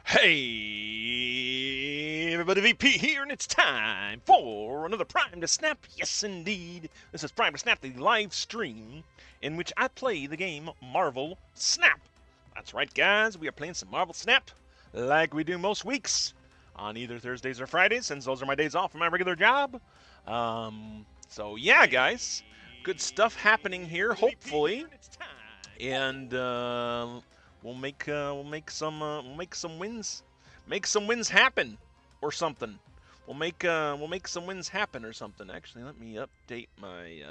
Hey, everybody, VP here, and it's time for another Prime to Snap. Yes, indeed. This is Prime to Snap, the live stream in which I play the game Marvel Snap. That's right, guys. We are playing some Marvel Snap like we do most weeks on either Thursdays or Fridays, since those are my days off from my regular job. So yeah, guys, good stuff happening here, hopefully, and we'll make some wins, make some wins happen, or something. We'll make some wins happen or something. Actually, let me update my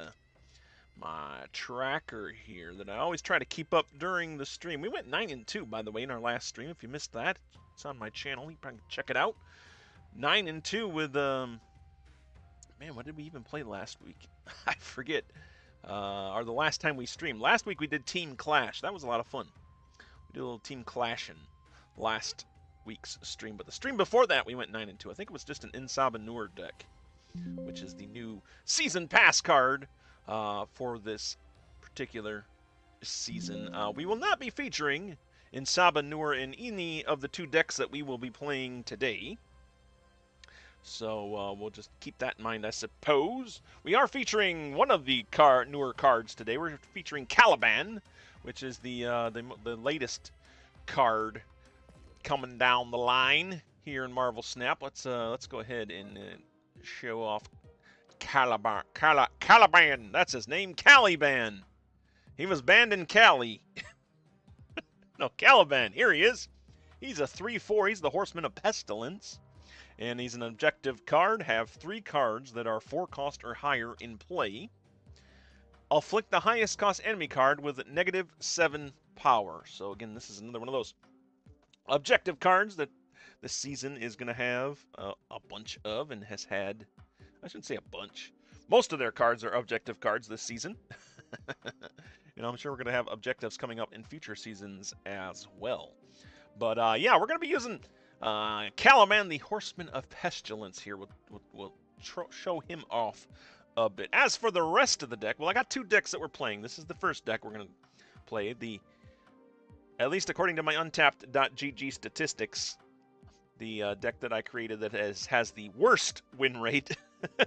my tracker here that I always try to keep up during the stream. We went 9-2, by the way, in our last stream. If you missed that, it's on my channel. You probably can check it out. 9-2 with man, what did we even play last week? I forget. Or the last time we streamed. Last week we did Team Clash. That was a lot of fun. We did a little Team Clashing last week's stream. But the stream before that we went 9-2. I think it was just an Insabanur deck, which is the new Season Pass card for this particular season. We will not be featuring Insabanur in any of the two decks that we will be playing today. So we'll just keep that in mind, I suppose. We are featuring one of the newer cards today. We're featuring Caliban, which is the latest card coming down the line here in Marvel Snap. Let's go ahead and show off Caliban. Caliban, that's his name, Caliban. He was banned in Cali. No, Caliban. Here he is. He's a 3/4. He's the Horseman of Pestilence. And he's an objective card. Have 3 cards that are 4 cost or higher in play. Afflict the highest cost enemy card with -7 power. So again, this is another one of those objective cards that this season is going to have a bunch of, and has had. I shouldn't say a bunch. Most of their cards are objective cards this season. You know, I'm sure we're going to have objectives coming up in future seasons as well. But yeah, we're going to be using Caliban, the Horseman of Pestilence here. We'll show him off a bit. As for the rest of the deck, well, I got 2 decks that we're playing. This is the first deck we're going to play. At least according to my untapped.gg statistics, the deck that I created that has the worst win rate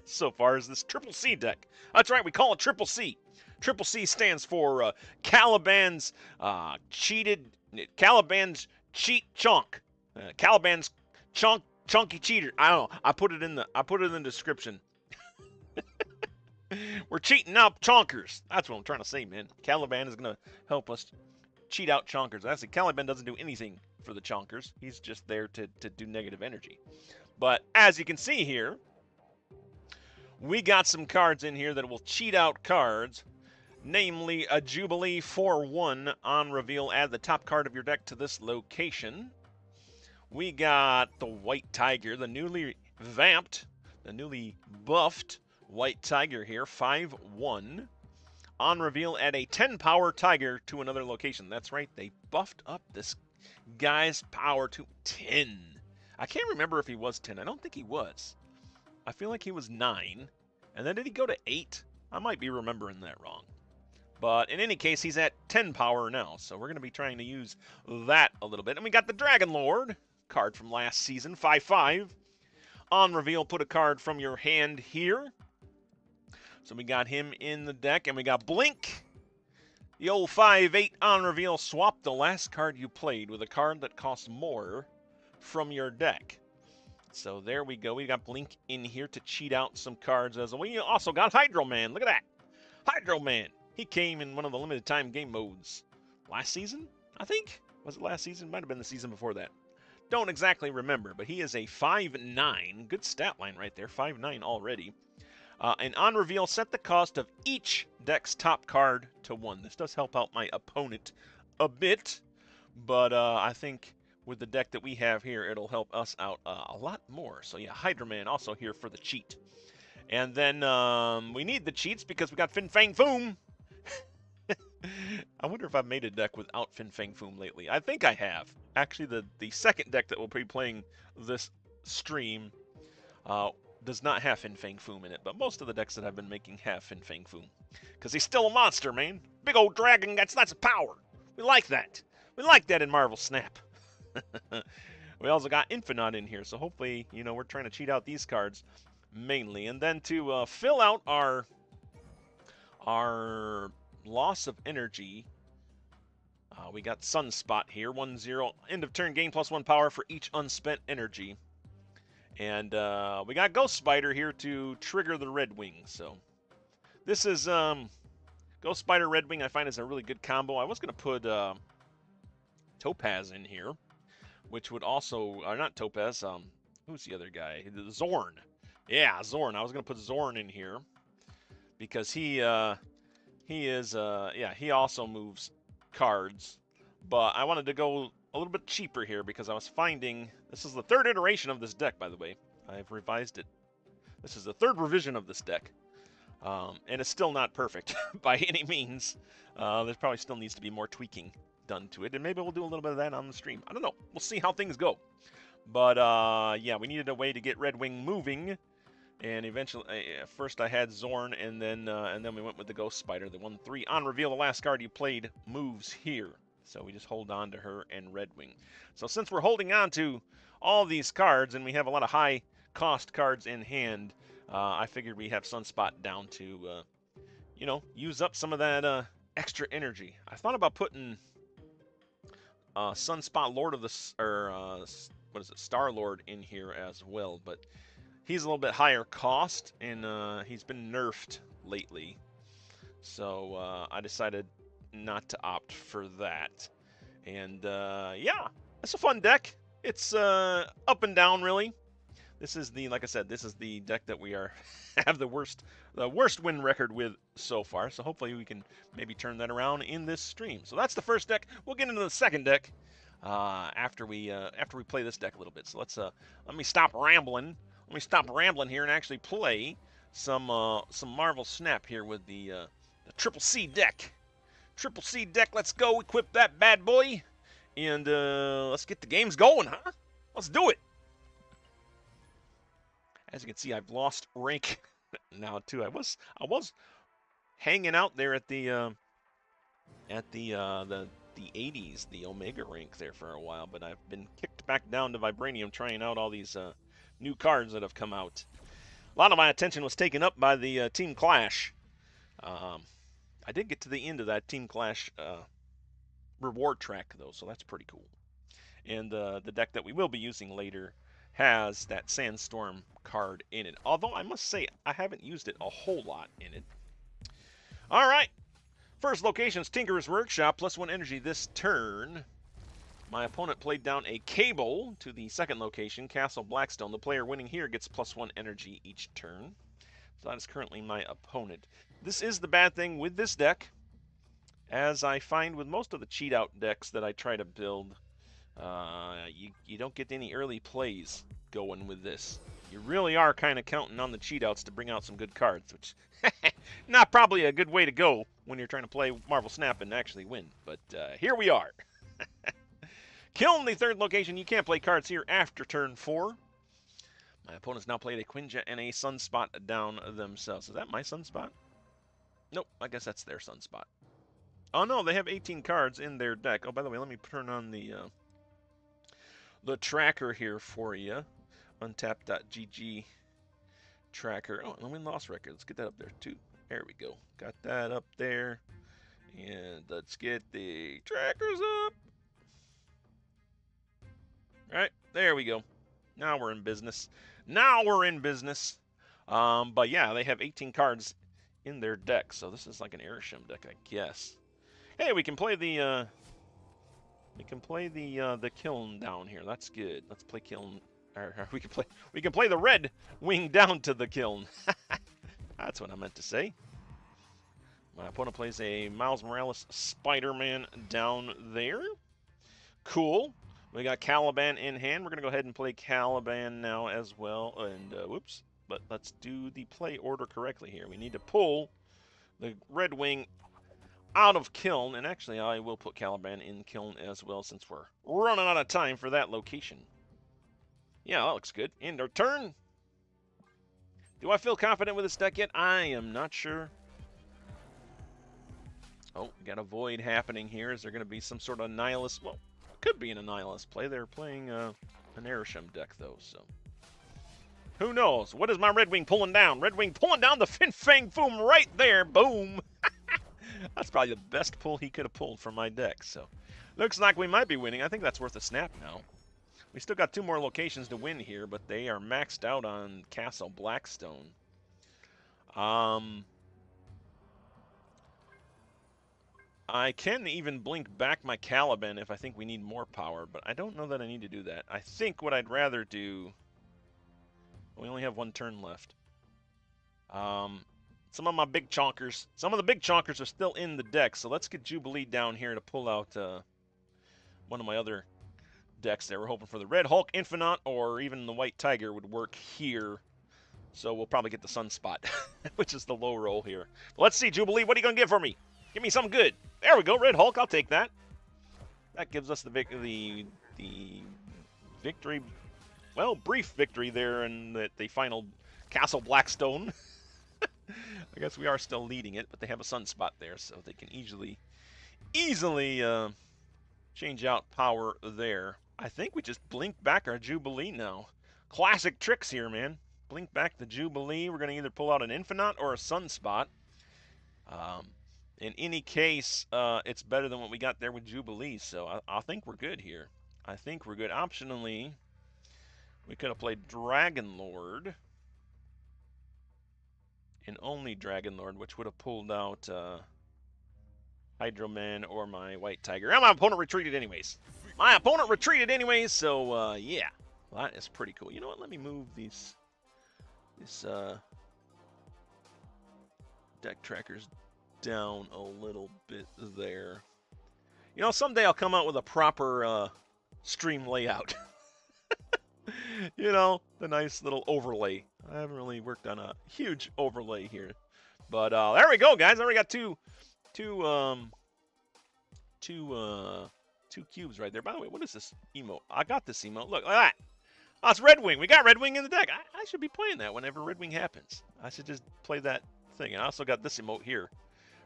so far is this Triple C deck. That's right, we call it Triple C. Triple C stands for Caliban's cheat chunk. Caliban's chunky cheater. I don't know. I put it in the description. We're cheating out chonkers. That's what I'm trying to say, man. Caliban is gonna help us cheat out chonkers. Actually, Caliban doesn't do anything for the chonkers. He's just there to do negative energy. But as you can see here, we got some cards in here that will cheat out cards. Namely, a Jubilee 4/1 on reveal. Add the top card of your deck to this location. We got the White Tiger, the newly vamped, the newly buffed White Tiger here, 5/1. On reveal, add a 10 power Tiger to another location. That's right, they buffed up this guy's power to 10. I can't remember if he was 10. I don't think he was. I feel like he was 9. And then did he go to 8? I might be remembering that wrong. But in any case, he's at 10 power now. So we're going to be trying to use that a little bit. And we got the Dragon Lord card from last season, 5/5. On reveal, put a card from your hand here. So we got him in the deck. And we got Blink, the old 5/8 on reveal. Swap the last card you played with a card that costs more from your deck. So there we go. We got Blink in here to cheat out some cards as well. We also got Hydro Man. Look at that. Hydro Man. He came in one of the limited time game modes last season, I think. Was it last season? Might have been the season before that. Don't exactly remember, but he is a 5/9. Good stat line right there. 5/9 already. And on reveal, set the cost of each deck's top card to 1. This does help out my opponent a bit, but I think with the deck that we have here, it'll help us out a lot more. So yeah, Hydra Man also here for the cheat. And then we need the cheats because we got Fang Foom. I wonder if I've made a deck without Fang Foom lately. I think I have. Actually, the second deck that we'll be playing this stream does not have Fang Foom in it, but most of the decks that I've been making have Fang Foom. Because he's still a monster, man. Big old dragon, that's lots of power. We like that. We like that in Marvel Snap. We also got Infinaut in here, so hopefully, you know, we're trying to cheat out these cards mainly. And then to fill out our loss of energy, we got Sunspot here, 1-0. End of turn, gain +1 power for each unspent energy. And we got Ghost Spider here to trigger the Redwing. So this is Ghost Spider Redwing. I find is a really good combo. I was going to put Topaz in here, which would also, not Topaz, who's the other guy? Zorn. Yeah, Zorn. I was going to put Zorn in here because he also moves cards. But I wanted to go a little bit cheaper here because I was finding, this is the third iteration of this deck, by the way. I've revised it. This is the third revision of this deck. And it's still not perfect by any means. There probably still needs to be more tweaking done to it, and maybe we'll do a little bit of that on the stream. I don't know. We'll see how things go. But yeah, we needed a way to get Redwing moving, and eventually, first I had Zorn, and then we went with the Ghost Spider. The 1/3 on reveal. The last card you played moves here, so we just hold on to her and Redwing. So since we're holding on to all these cards, and we have a lot of high cost cards in hand, I figured we have Sunspot down to, you know, use up some of that extra energy. I thought about putting Sunspot Lord of the, what is it, Star Lord in here as well, but he's a little bit higher cost, and he's been nerfed lately. So I decided not to opt for that. And yeah, it's a fun deck. It's up and down, really. This is the, like I said, this is the deck that we have the worst win record with so far. So hopefully we can maybe turn that around in this stream. So that's the first deck. We'll get into the second deck after we play this deck a little bit. So let me stop rambling. Let me stop rambling here and actually play some Marvel Snap here with the Triple C deck. Triple C deck. Let's go equip that bad boy, and let's get the games going, huh? Let's do it. As you can see, I've lost rank now too. I was hanging out there at the 80s, the Omega rank there for a while, but I've been kicked back down to Vibranium, trying out all these new cards that have come out. A lot of my attention was taken up by the Team Clash. I did get to the end of that Team Clash reward track though, so that's pretty cool. And the deck that we will be using later has that Sandstorm card in it. Although I must say I haven't used it a whole lot in it. All right. First location's Tinkerer's Workshop, +1 energy this turn. My opponent played down a Cable to the second location, Castle Blackstone. The player winning here gets +1 energy each turn. So that is currently my opponent. This is the bad thing with this deck, as I find with most of the cheat out decks that I try to build, you don't get any early plays going with this. You really are kind of counting on the cheat outs to bring out some good cards, which not probably a good way to go when you're trying to play Marvel Snap and actually win. But here we are. Kiln, the third location. You can't play cards here after turn 4. My opponent's now played a Quinjet and a Sunspot down themselves. Is that my Sunspot? Nope, I guess that's their Sunspot. Oh no, they have 18 cards in their deck. Oh, by the way, let me turn on the tracker here for you. Untap.gg tracker. Oh, and win-loss record. Let's get that up there too. There we go. Got that up there. And let's get the trackers up. All right, there we go. Now we're in business. Now we're in business. But yeah, they have 18 cards in their deck, so this is like an Airshim deck, I guess. Hey, we can play the Kiln down here. That's good. Let's play Kiln. Or we can play the Red Wing down to the Kiln. That's what I meant to say. My opponent plays a Miles Morales Spider-Man down there. Cool. We got Caliban in hand. We're going to go ahead and play Caliban now as well. And, whoops. But let's do the play order correctly here. We need to pull the Red Wing out of Kiln. And actually, I will put Caliban in Kiln as well since we're running out of time for that location. Yeah, that looks good. End our turn. Do I feel confident with this deck yet? I am not sure. Oh, got a void happening here. Is there going to be some sort of Nihilist? Well, could be an Nihilist play. They're playing an Airsham deck, though, so... Who knows? What is my Redwing pulling down? Redwing pulling down the Fang Foom right there. Boom. That's probably the best pull he could have pulled from my deck. So, looks like we might be winning. I think that's worth a snap now. We still got 2 more locations to win here, but they are maxed out on Castle Blackstone. I can even blink back my Caliban if I think we need more power, but I don't know that I need to do that. I think what I'd rather do... We only have 1 turn left. Some of my big chonkers. Some of the big chonkers are still in the deck, so let's get Jubilee down here to pull out one of my other decks there. We're hoping for the Red Hulk, Infinaut, or even the White Tiger would work here. So we'll probably get the Sunspot, which is the low roll here. But let's see, Jubilee, what are you going to get for me? Give me something good. There we go, Red Hulk, I'll take that. That gives us the victory, well, brief victory there in the final Castle Blackstone. I guess we are still leading it, but they have a Sunspot there, so they can easily change out power there. I think we just blink back our Jubilee now. Classic tricks here, man. Blink back the Jubilee. We're going to either pull out an Infinaut or a Sunspot. In any case, it's better than what we got there with Jubilee, so I think we're good here. I think we're good. Optionally, we could have played Dragon Lord. And only Dragon Lord, which would have pulled out Hydro-Man or my White Tiger. And my opponent retreated anyways. So yeah. Well, that is pretty cool. You know what? Let me move this deck trackers down a little bit there. You know, someday I'll come out with a proper stream layout. You know, the nice little overlay. I haven't really worked on a huge overlay here. But there we go, guys. I already got two cubes right there. By the way, what is this emote? I got this emote. Look, like that. Oh, it's Redwing. We got Redwing in the deck. I should be playing that whenever Redwing happens. I should just play that thing. And I also got this emote here.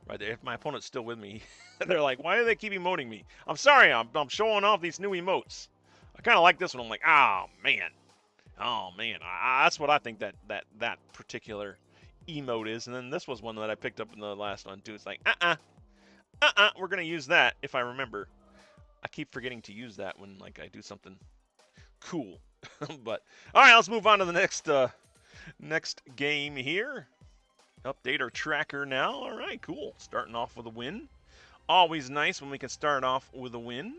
Right there. If my opponent's still with me, they're like, why do they keep emoting me? I'm sorry. I'm showing off these new emotes. I kind of like this one. I'm like, oh, man. Oh, man. That's what I think that particular emote is. And then this was one that I picked up in the last one, too. It's like, we're going to use that if I remember. I keep forgetting to use that when, like, I do something cool. But, all right, let's move on to the next game here. Update our tracker now. All right, cool. Starting off with a win. Always nice when we can start off with a win.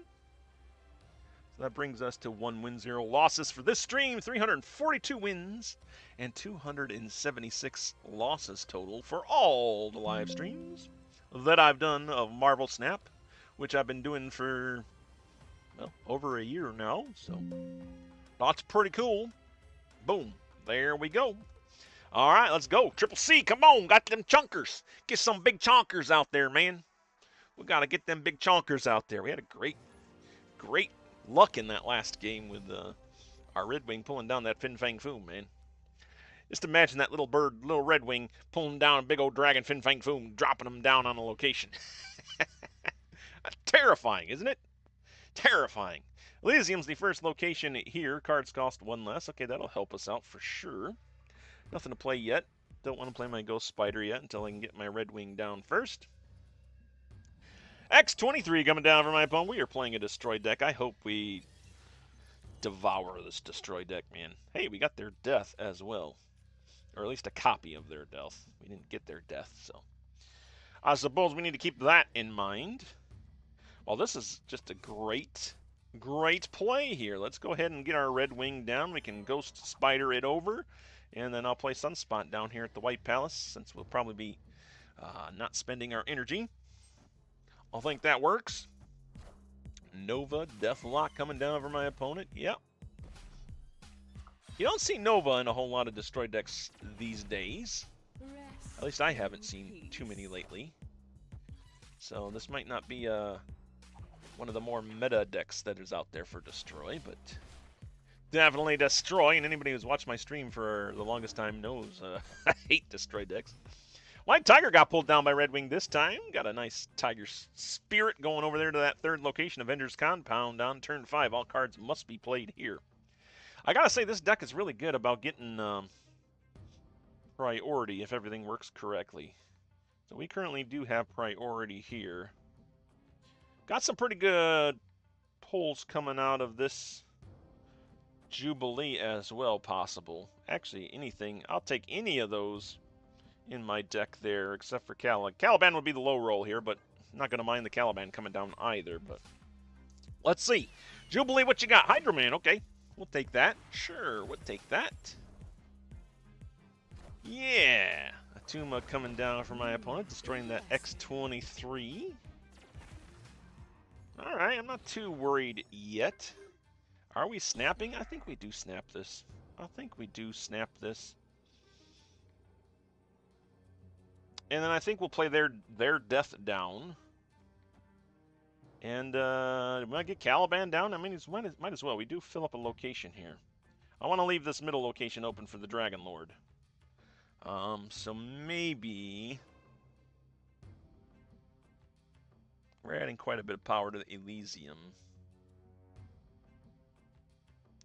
So that brings us to 1 win, 0 losses for this stream. 342 wins and 276 losses total for all the live streams that I've done of Marvel Snap, which I've been doing for, well, over a year now. So that's pretty cool. Boom. There we go. All right, let's go. Triple C, come on. Got them chunkers. Get some big chonkers out there, man. We got to get them big chonkers out there. We had a great luck in that last game with our Redwing pulling down that Fang Foom, man. Just imagine that little bird, little Redwing, pulling down a big old dragon Fang Foom, dropping them down on a location. Terrifying, isn't it? Terrifying. Elysium's the first location here. Cards cost 1 less. Okay, that'll help us out for sure. Nothing to play yet. Don't want to play my Ghost Spider yet until I can get my Redwing down first. X23 coming down for my opponent. We are playing a Destroy deck. I hope we devour this Destroy deck, man. Hey, we got their death as well. Or at least a copy of their death. We didn't get their death, so I suppose we need to keep that in mind. Well, this is just a great play here. Let's go ahead and get our Redwing down. We can Ghost Spider it over. And then I'll play Sunspot down here at the White Palace, since we'll probably be not spending our energy. I think that works. Nova, Deathlock coming down for my opponent. Yep. You don't see Nova in a whole lot of Destroy decks these days. At least I haven't seen too many lately. So this might not be one of the more meta decks that is out there for Destroy, but definitely Destroy, and anybody who's watched my stream for the longest time knows I hate Destroy decks. White Tiger got pulled down by Redwing this time. Got a nice Tiger Spirit going over there to that third location, Avengers Compound on turn 5. All cards must be played here. I gotta say, this deck is really good about getting priority if everything works correctly. So we currently do have priority here. Got some pretty good pulls coming out of this Jubilee as well, possible. Actually, anything. I'll take any of those in my deck there, except for Caliban would be the low roll here, but I'm not going to mind the Caliban coming down either. But let's see. Jubilee, what you got? Hydro Man, okay. We'll take that. Sure, we'll take that. Yeah. Atuma coming down for my opponent, destroying that X-23. All right, I'm not too worried yet. Are we snapping? I think we do snap this. I think we do snap this. And then I think we'll play their death down. And we might get Caliban down. I mean, might as well. We do fill up a location here. I want to leave this middle location open for the Dragon Lord. So maybe we're adding quite a bit of power to the Elysium.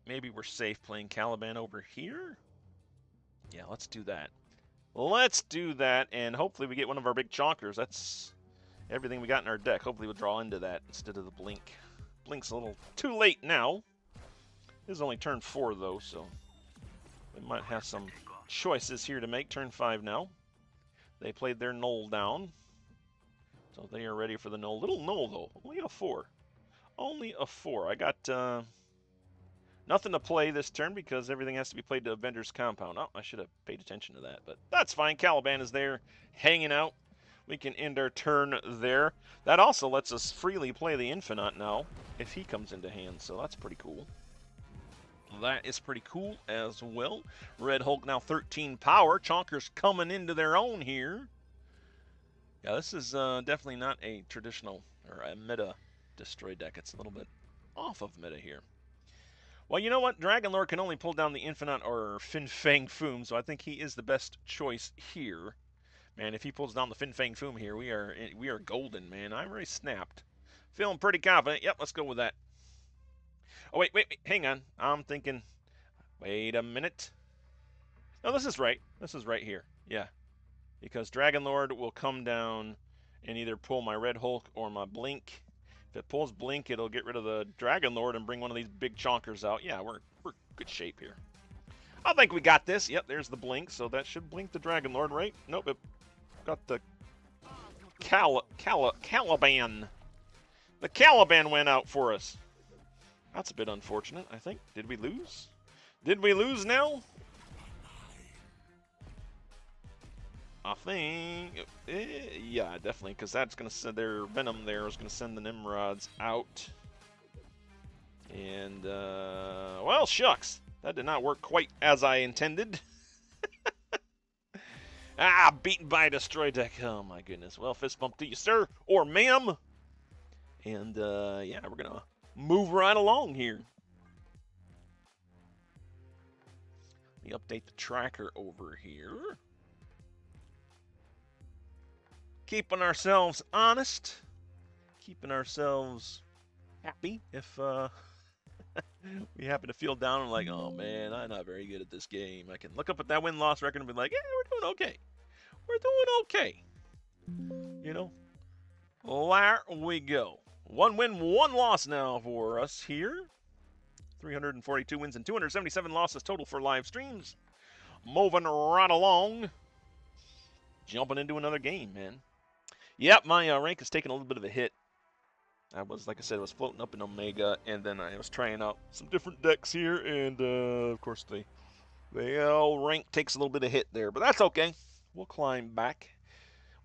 Maybe we're safe playing Caliban over here. Yeah, let's do that. Let's do that, and hopefully we get one of our big chonkers. That's everything we got in our deck. Hopefully we'll draw into that instead of the blink. Blink's a little too late now. This is only turn 4, though, so we might have some choices here to make. Turn 5 now. They played their null down, so they are ready for the null. Little null, though. Only a 4. Only a 4. I got nothing to play this turn because everything has to be played to Avenger's Compound. Oh, I should have paid attention to that, but that's fine. Caliban is there, hanging out. We can end our turn there. That also lets us freely play the Infinaut now if he comes into hand, so that's pretty cool. That is pretty cool as well. Red Hulk now 13 power. Chonkers coming into their own here. Yeah, this is definitely not a traditional or a meta destroy deck. It's a little bit off of meta here. Well, you know what? Dragon Lord can only pull down the Infinaut or Fang Foom, so I think he is the best choice here. Man, if he pulls down the Fang Foom here, we are golden, man. I'm already snapped. Feeling pretty confident. Yep, let's go with that. Oh, wait, hang on. I'm thinking, wait a minute. No, this is right. This is right here. Yeah. Because Dragon Lord will come down and either pull my Red Hulk or my Blink. If it pulls Blink, it'll get rid of the Dragon Lord and bring one of these big chonkers out. Yeah, we're good shape here. I think we got this. Yep, there's the Blink, so that should blink the Dragon Lord, right? Nope, it got the Caliban. The Caliban went out for us. That's a bit unfortunate, I think. Did we lose? Did we lose now? I think, yeah, definitely, because that's going to send their Venom there is going to send the Nimrods out. And, well, shucks. That did not work quite as I intended. Beaten by a destroy deck. Oh, my goodness. Well, fist bump to you, sir, or ma'am. And, yeah, we're going to move right along here. Let me update the tracker over here. Keeping ourselves honest, keeping ourselves happy if we happen to feel down and like, oh man, I'm not very good at this game. I can look up at that win-loss record and be like, yeah, we're doing okay. We're doing okay. You know, there we go. 1 win, 1 loss now for us here. 342 wins and 277 losses total for live streams. Moving right along. Jumping into another game, man. Yep, my rank has taken a little bit of a hit. I was, like I said, I was floating up in Omega, and then I was trying out some different decks here, and of course the rank takes a little bit of hit there, but that's okay. We'll climb back.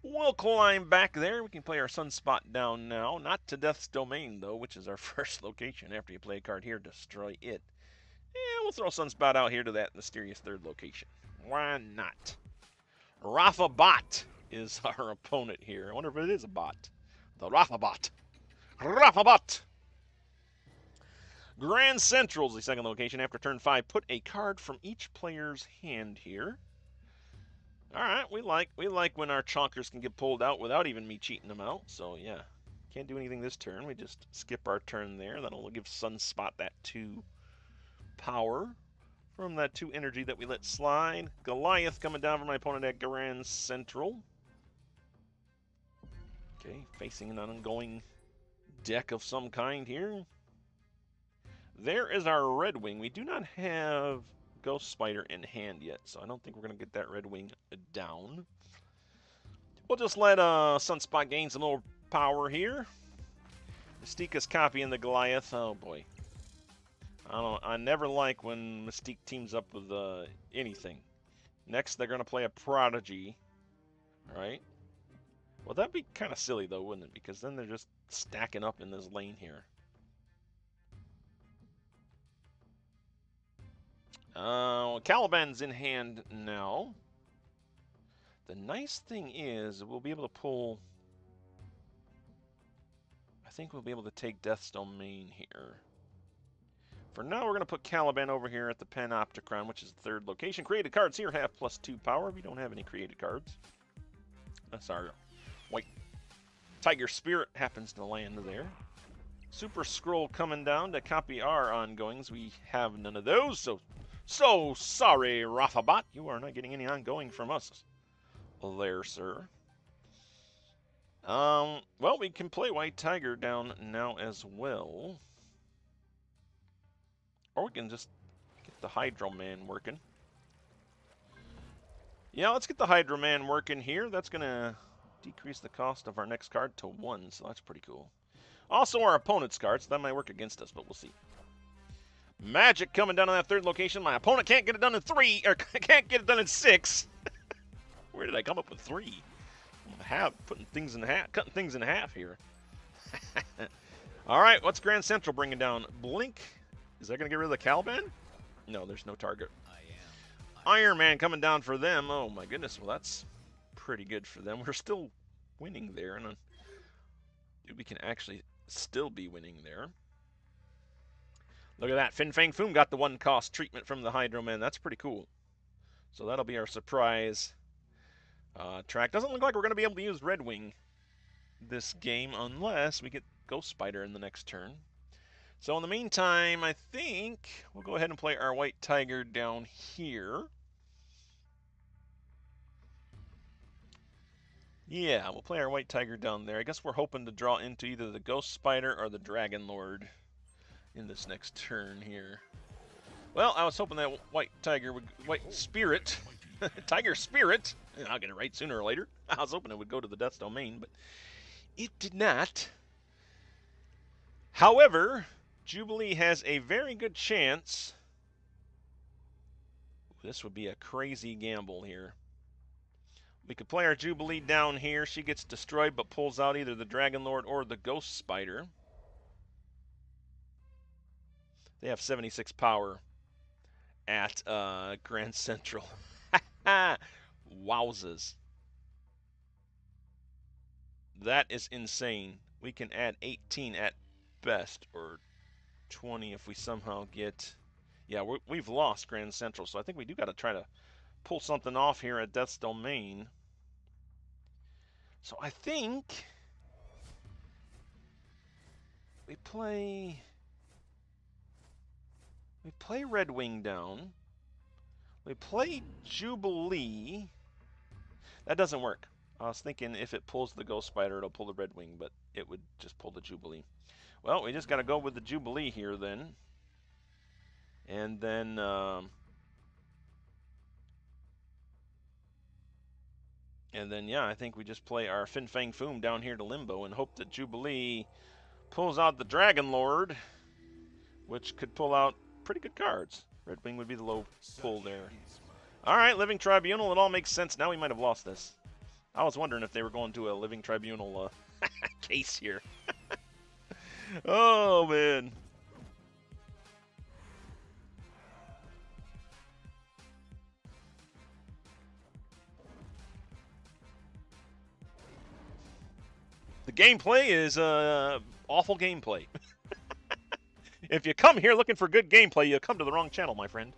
We'll climb back there. We can play our Sunspot down now. Not to Death's Domain, though, which is our first location. After you play a card here, destroy it. Yeah, we'll throw Sunspot out here to that mysterious 3rd location. Why not? Rafa Bot is our opponent here. I wonder if it is a bot. The Rafa Bot. Rafa Bot. Grand Central's the 2nd location. After turn 5, put a card from each player's hand here. All right, we like when our chonkers can get pulled out without even me cheating them out. So yeah, can't do anything this turn. We just skip our turn there. That'll give Sunspot that 2 power from that 2 energy that we let slide. Goliath coming down from my opponent at Grand Central. Okay, facing an ongoing deck of some kind here. There is our Redwing. We do not have Ghost Spider in hand yet, so I don't think we're going to get that Redwing down. We'll just let Sunspot gain some more power here. Mystique is copying the Goliath. Oh boy. I never like when Mystique teams up with anything. Next, they're going to play a Prodigy. Right? Well, that'd be kind of silly, though, wouldn't it? Because then they're just stacking up in this lane here. Caliban's in hand now. The nice thing is we'll be able to pull... I think we'll be able to take Death's Domain here. For now, we're going to put Caliban over here at the Panopticon, which is the 3rd location. Created cards here have +2 power if you don't have any created cards. That's our white Tiger Spirit happens to land there. Super Scroll coming down to copy our ongoings. We have none of those, so sorry, Rafabot. You are not getting any ongoing from us there, sir. Well, we can play White Tiger down now as well. Or we can just get the Hydro Man working. Yeah, let's get the Hydro Man working here. That's going to decrease the cost of our next card to 1, so that's pretty cool. Also, our opponent's cards. That might work against us, but we'll see. Magic coming down on that 3rd location. My opponent can't get it done in 3, or can't get it done in 6. Where did I come up with 3? Putting things in half, cutting things in half here. All right, what's Grand Central bringing down? Blink. Is that going to get rid of the Caliban? No, there's no target. Iron Man coming down for them. Oh my goodness. Well, that's pretty good for them. We're still winning there, and we can actually still be winning there. Look at that. Fang Foom got the 1-cost treatment from the Hydro Man. That's pretty cool. So that'll be our surprise track. Doesn't look like we're going to be able to use Redwing this game unless we get Ghost Spider in the next turn. So in the meantime, I think we'll go ahead and play our White Tiger down here. Yeah, we'll play our White Tiger down there. I guess we're hoping to draw into either the Ghost Spider or the Dragon Lord in this next turn here. Well, I was hoping that White Tiger would... White Spirit. Tiger Spirit. I'll get it right sooner or later. I was hoping it would go to the Death's Domain, but it did not. However, Jubilee has a very good chance. This would be a crazy gamble here. We could play our Jubilee down here. She gets destroyed but pulls out either the Dragon Lord or the Ghost Spider. They have 76 power at Grand Central. Wowzers. That is insane. We can add 18 at best, or 20 if we somehow get... Yeah, we've lost Grand Central, so I think we do got to try to pull something off here at Death's Domain. So I think we play Redwing down. We play Jubilee. That doesn't work. I was thinking if it pulls the Ghost Spider, it'll pull the Redwing, but it would just pull the Jubilee. Well, we just got to go with the Jubilee here then. And then... yeah, I think we just play our Fang Foom down here to Limbo and hope that Jubilee pulls out the Dragon Lord, which could pull out pretty good cards. Redwing would be the low pull there. All right, Living Tribunal. It all makes sense. Now we might have lost this. I was wondering if they were going to a Living Tribunal case here. Oh, man. The gameplay is awful gameplay. If you come here looking for good gameplay, you come to the wrong channel, my friend.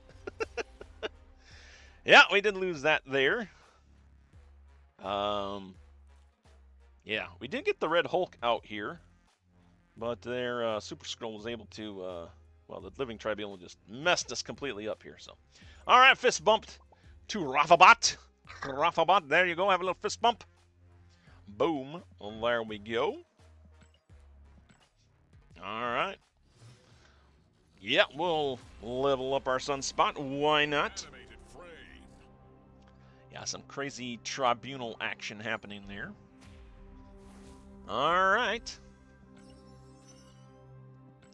Yeah, we did lose that there. Yeah, we did get the Red Hulk out here, but their Super Scroll was able to Well, the Living Tribunal just messed us completely up here, so. All right, fist bumped to Rathabot. Rathabot, there you go, have a little fist bump. Boom, well, there we go. All right. Yeah, we'll level up our Sunspot, why not? Yeah, some crazy tribunal action happening there. All right.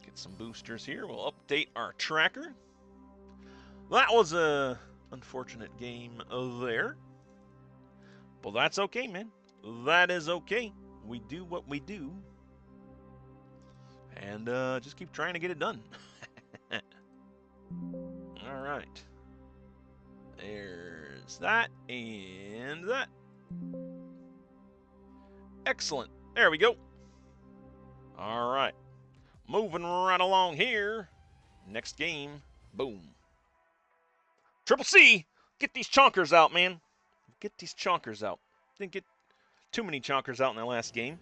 Get some boosters here. We'll update our tracker. That was a unfortunate game there. But that's okay, man. That is okay. We do what we do. And just keep trying to get it done. All right. There's that and that. Excellent. There we go. All right. Moving right along here. Next game. Boom. Triple C. Get these chonkers out, man. Get these chonkers out. Didn't get too many chonkers out in the last game.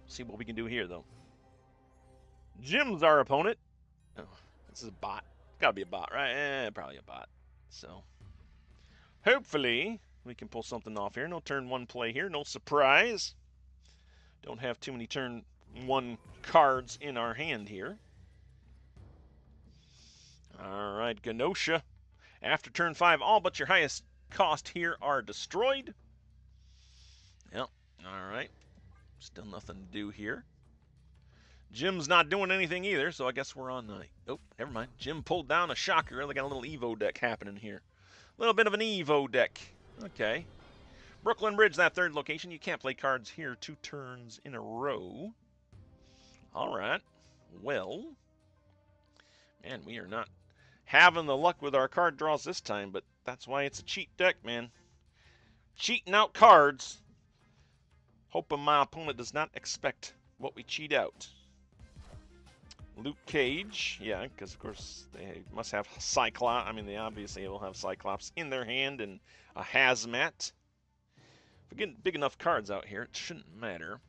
See what we can do here, though. Jim's our opponent. Oh, this is a bot. Gotta be a bot, right? Probably a bot. So, hopefully, we can pull something off here. No turn one play here. No surprise. Don't have too many turn one cards in our hand here. All right, Genosha. After turn 5, all but your highest cost here are destroyed. Yep. All right. Still nothing to do here. Jim's not doing anything either, so I guess we're on the... Oh, never mind. Jim pulled down a shocker. They got a little Evo deck happening here. A little bit of an Evo deck. Okay. Brooklyn Bridge, that third location. You can't play cards here 2 turns in a row. All right. Well. Man, we are not having the luck with our card draws this time, but that's why it's a cheat deck, man. Cheating out cards. Hoping my opponent does not expect what we cheat out. Luke Cage, yeah, because of course they must have Cyclops. I mean, they obviously will have Cyclops in their hand and a Hazmat. If we get big enough cards out here, it shouldn't matter.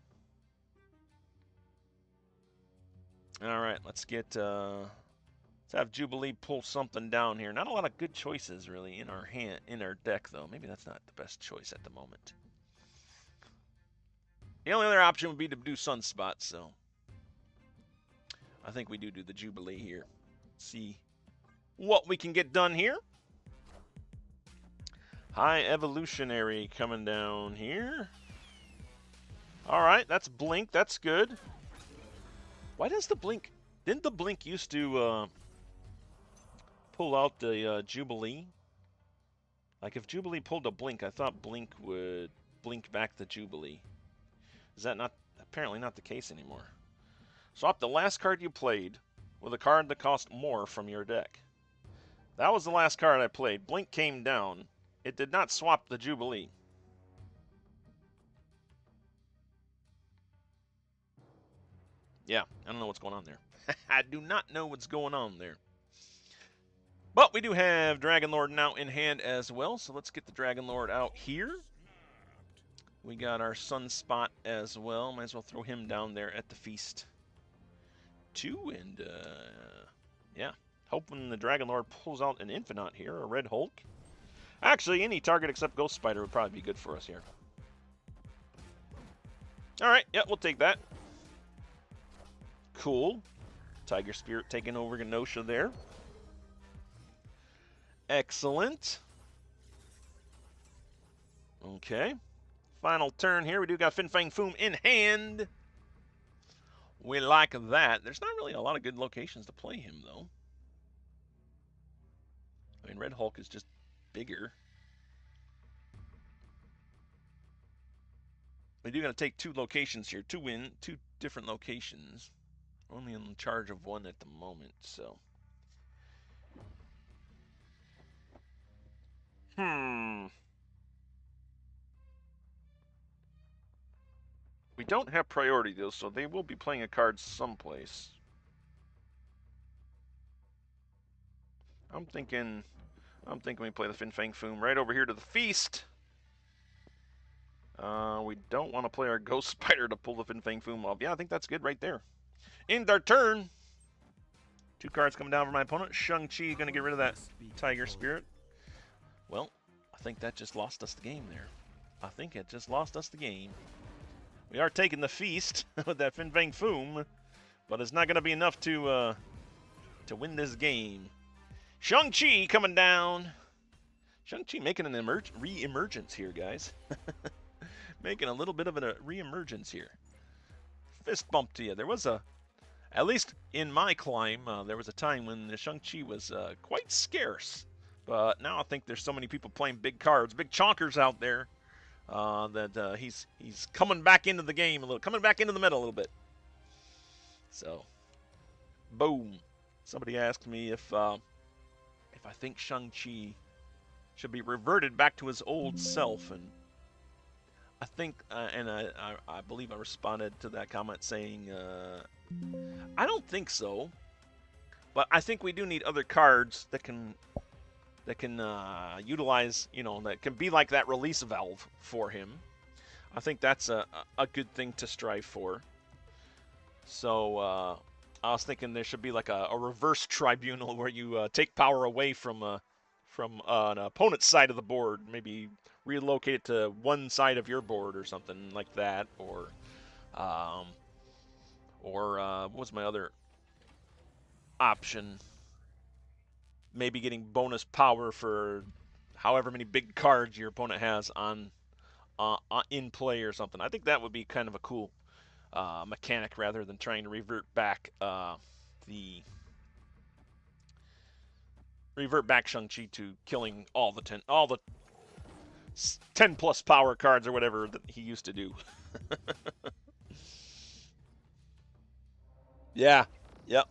All right, let's get. Let's have Jubilee pull something down here. Not a lot of good choices really in our deck though. Maybe that's not the best choice at the moment. The only other option would be to do Sunspot, so I think we do the Jubilee here. See what we can get done here. High Evolutionary coming down here. All right, that's Blink. That's good. Why does the Blink... Didn't the Blink used to pull out the Jubilee? Like, if Jubilee pulled a Blink, I thought Blink would blink back the Jubilee. Is that not... Apparently not the case anymore. Swap the last card you played with a card that cost more from your deck. That was the last card I played. Blink came down. It did not swap the Jubilee. Yeah, I don't know what's going on there. I do not know what's going on there. But we do have Dragon Lord now in hand as well, so let's get the Dragon Lord out here. We got our Sunspot as well. Might as well throw him down there at the feast too, and yeah, hoping the Dragon Lord pulls out an Infinaut here, a Red Hulk. Actually, any target except Ghost Spider would probably be good for us here. Alright, yeah, we'll take that. Cool. Tiger Spirit taking over Genosha there. Excellent. Okay. Final turn here. We do got Fang Foom in hand. We like that. There's not really a lot of good locations to play him, though. I mean, Red Hulk is just bigger. We do got to take 2 locations here. 2 different locations. Only in charge of 1 at the moment, so. We don't have priority, though, so they will be playing a card someplace. I'm thinking we play the Fang Foom right over here to the feast. We don't want to play our Ghost Spider to pull the Fang Foom off. Yeah, I think that's good right there. End our turn. 2 cards coming down for my opponent. Shang-Chi going to get rid of that Tiger Spirit. Well, I think that just lost us the game there. I think it just lost us the game. We are taking the feast with that Fang Foom, but it's not going to be enough to win this game. Shang-Chi coming down. Shang-Chi making an re-emergence here, guys. Making a little bit of a re-emergence here. Fist bump to you. There was at least in my climb, there was a time when the Shang-Chi was quite scarce. But now I think there's so many people playing big cards, big chonkers out there, that he's coming back into the game a little, coming back into the meta a little bit. So, boom. Somebody asked me if I think Shang-Chi should be reverted back to his old self, and I think, and I believe I responded to that comment saying, I don't think so, but I think we do need other cards that can utilize, that can be like that release valve for him. I think that's a good thing to strive for. So I was thinking there should be like a reverse tribunal where you take power away from an opponent's side of the board, maybe relocate it to one side of your board or something like that, or what was my other option? Maybe getting bonus power for however many big cards your opponent has on in play or something. I think that would be kind of a cool mechanic rather than trying to revert back Shang-Chi to killing all the 10 plus power cards or whatever that he used to do. Yeah. Yep.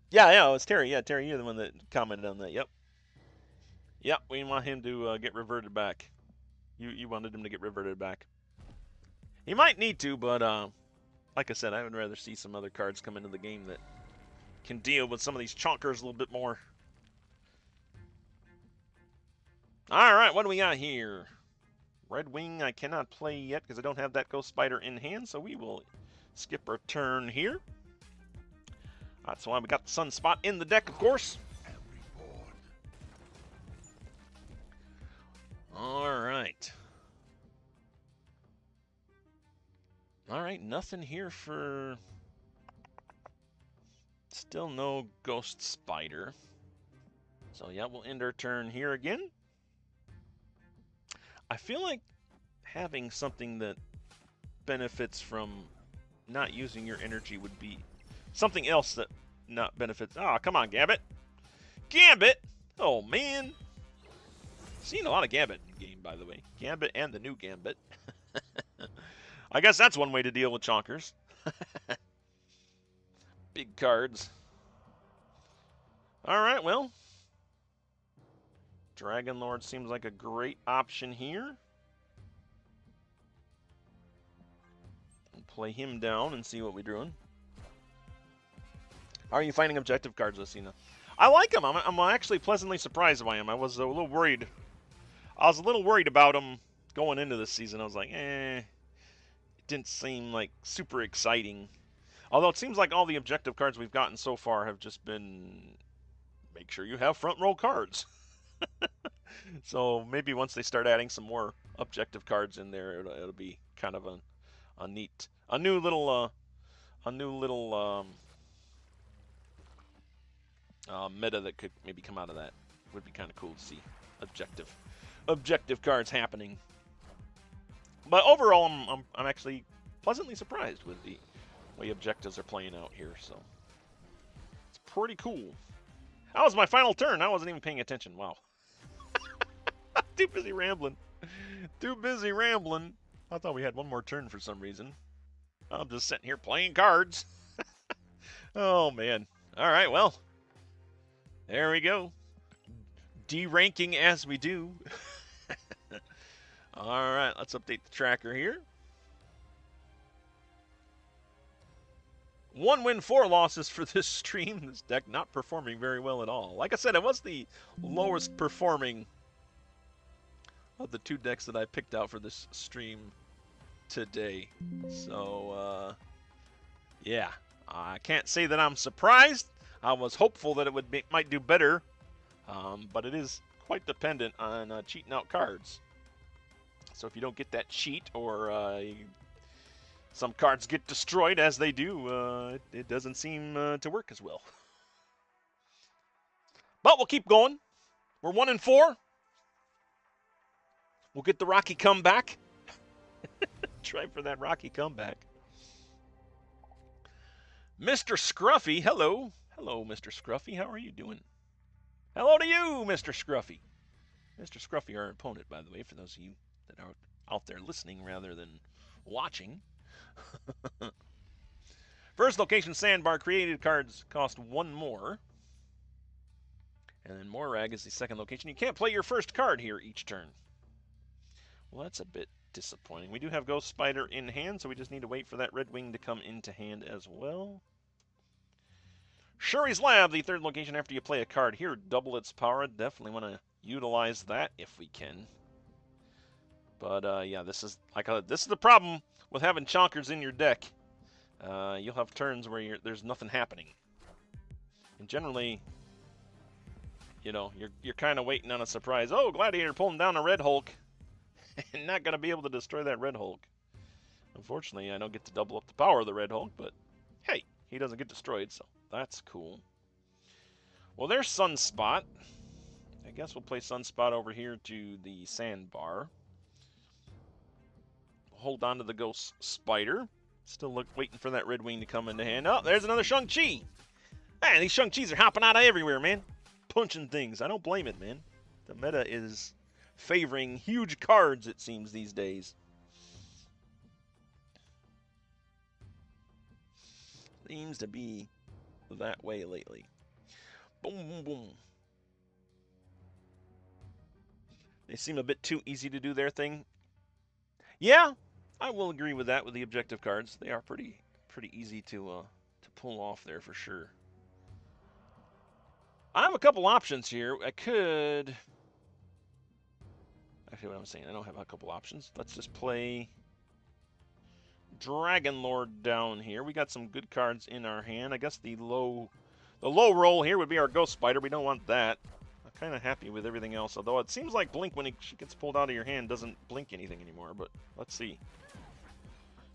Yeah, it was Terry. Yeah, Terry, you're the one that commented on that. Yep. Yep, we want him to get reverted back. You wanted him to get reverted back. He might need to, but like I said, I would rather see some other cards come into the game that can deal with some of these chonkers a little bit more. All right, what do we got here? Redwing I cannot play yet because I don't have that Ghost Spider in hand, so we will skip our turn here. That's why we got the Sunspot in the deck, of course. All right. All right, nothing here for... Still no Ghost Spider. So yeah, we'll end our turn here again. I feel like having something that benefits from not using your energy would be something else that not benefits. Oh, come on, Gambit. Gambit! Oh, man. Seen a lot of Gambit in the game, by the way. Gambit and the new Gambit. I guess that's one way to deal with chonkers. Big cards. All right, well. Dragon Lord seems like a great option here. We'll play him down and see what we're doing. How are you finding objective cards, Lucina? I like them. I'm actually pleasantly surprised by them. I was a little worried. I was a little worried about them going into this season. I was like, it didn't seem like super exciting. Although it seems like all the objective cards we've gotten so far have just been make sure you have front row cards. So maybe once they start adding some more objective cards in there, it'll be kind of a new little meta that could maybe come out of that. Would be kind of cool to see objective cards happening. But overall, I'm actually pleasantly surprised with the way objectives are playing out here. So it's pretty cool. That was my final turn. I wasn't even paying attention. Wow. Too busy rambling. Too busy rambling. I thought we had one more turn for some reason. I'm just sitting here playing cards. Oh, man. All right, well. There we go. D-ranking as we do. All right, let's update the tracker here. 1 win, 4 losses for this stream. This deck not performing very well at all. Like I said, it was the lowest performing of the 2 decks that I picked out for this stream today. So, yeah, I can't say that I'm surprised. I was hopeful that it might do better, but it is quite dependent on cheating out cards. So if you don't get that cheat, or some cards get destroyed as they do, it doesn't seem to work as well. But we'll keep going. We're 1-4. We'll get the Rocky comeback. Try for that Rocky comeback. Mr. Scruffy, hello. Hello, Mr. Scruffy. How are you doing? Hello to you, Mr. Scruffy. Mr. Scruffy, our opponent, by the way, for those of you that are out there listening rather than watching. First location, Sandbar. Created cards cost 1 more. And then Morag is the second location. You can't play your first card here each turn. Well, that's a bit disappointing. We do have Ghost Spider in hand, so we just need to wait for that Redwing to come into hand as well. Shuri's Lab, the third location after you play a card here. Double its power. Definitely want to utilize that if we can. But, yeah, this is the problem with having Chonkers in your deck. You'll have turns where there's nothing happening. And generally, you know, you're kind of waiting on a surprise. Oh, Gladiator pulling down a Red Hulk. And not going to be able to destroy that Red Hulk. Unfortunately, I don't get to double up the power of the Red Hulk, but hey, he doesn't get destroyed, so that's cool. Well, there's Sunspot. I guess we'll play Sunspot over here to the Sandbar. Hold on to the Ghost Spider. Still waiting for that Redwing to come into hand. Oh, there's another Shang-Chi. Man, these Shang-Chis are hopping out of everywhere, man. Punching things. I don't blame it, man. The meta is favoring huge cards, it seems, these days. Seems to be that way lately. Boom, boom, boom. They seem a bit too easy to do their thing. Yeah, I will agree with that with the objective cards. They are pretty easy to pull off there for sure. I have a couple options here. I could... Actually, what I'm saying, I don't have a couple options. Let's just play Dragon Lord down here. We got some good cards in our hand. I guess the low roll here would be our Ghost Spider. We don't want that. I'm kind of happy with everything else, although it seems like Blink, when she gets pulled out of your hand, doesn't blink anything anymore, but let's see.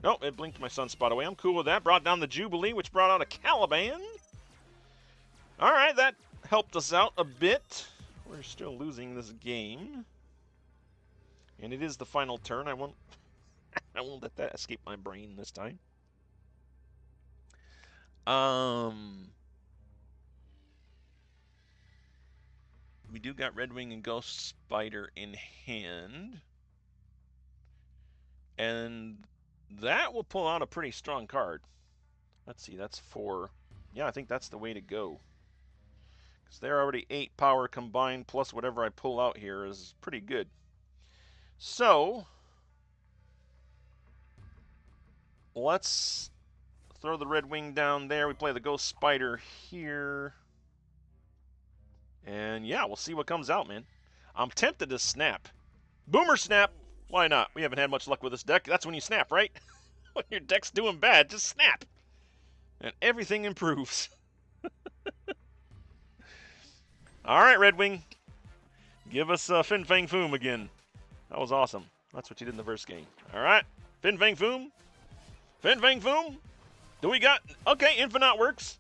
Nope, it blinked my Sunspot away. I'm cool with that. Brought down the Jubilee, which brought out a Caliban. All right, that helped us out a bit. We're still losing this game. And it is the final turn. I won't let that escape my brain this time. We do got Redwing and Ghost Spider in hand. And that will pull out a pretty strong card. Let's see, that's 4. Yeah, I think that's the way to go. Because they're already 8 power combined, plus whatever I pull out here is pretty good. So, let's throw the Redwing down there. We play the Ghost Spider here. And yeah, we'll see what comes out, man. I'm tempted to snap. Boomer snap. Why not? We haven't had much luck with this deck. That's when you snap, right? When your deck's doing bad, just snap. And everything improves. All right, Redwing. Give us Fang Foom again. That was awesome. That's what you did in the first game. All right. Fang Foom. Fang Foom. Do we got... Okay, Infinaut works.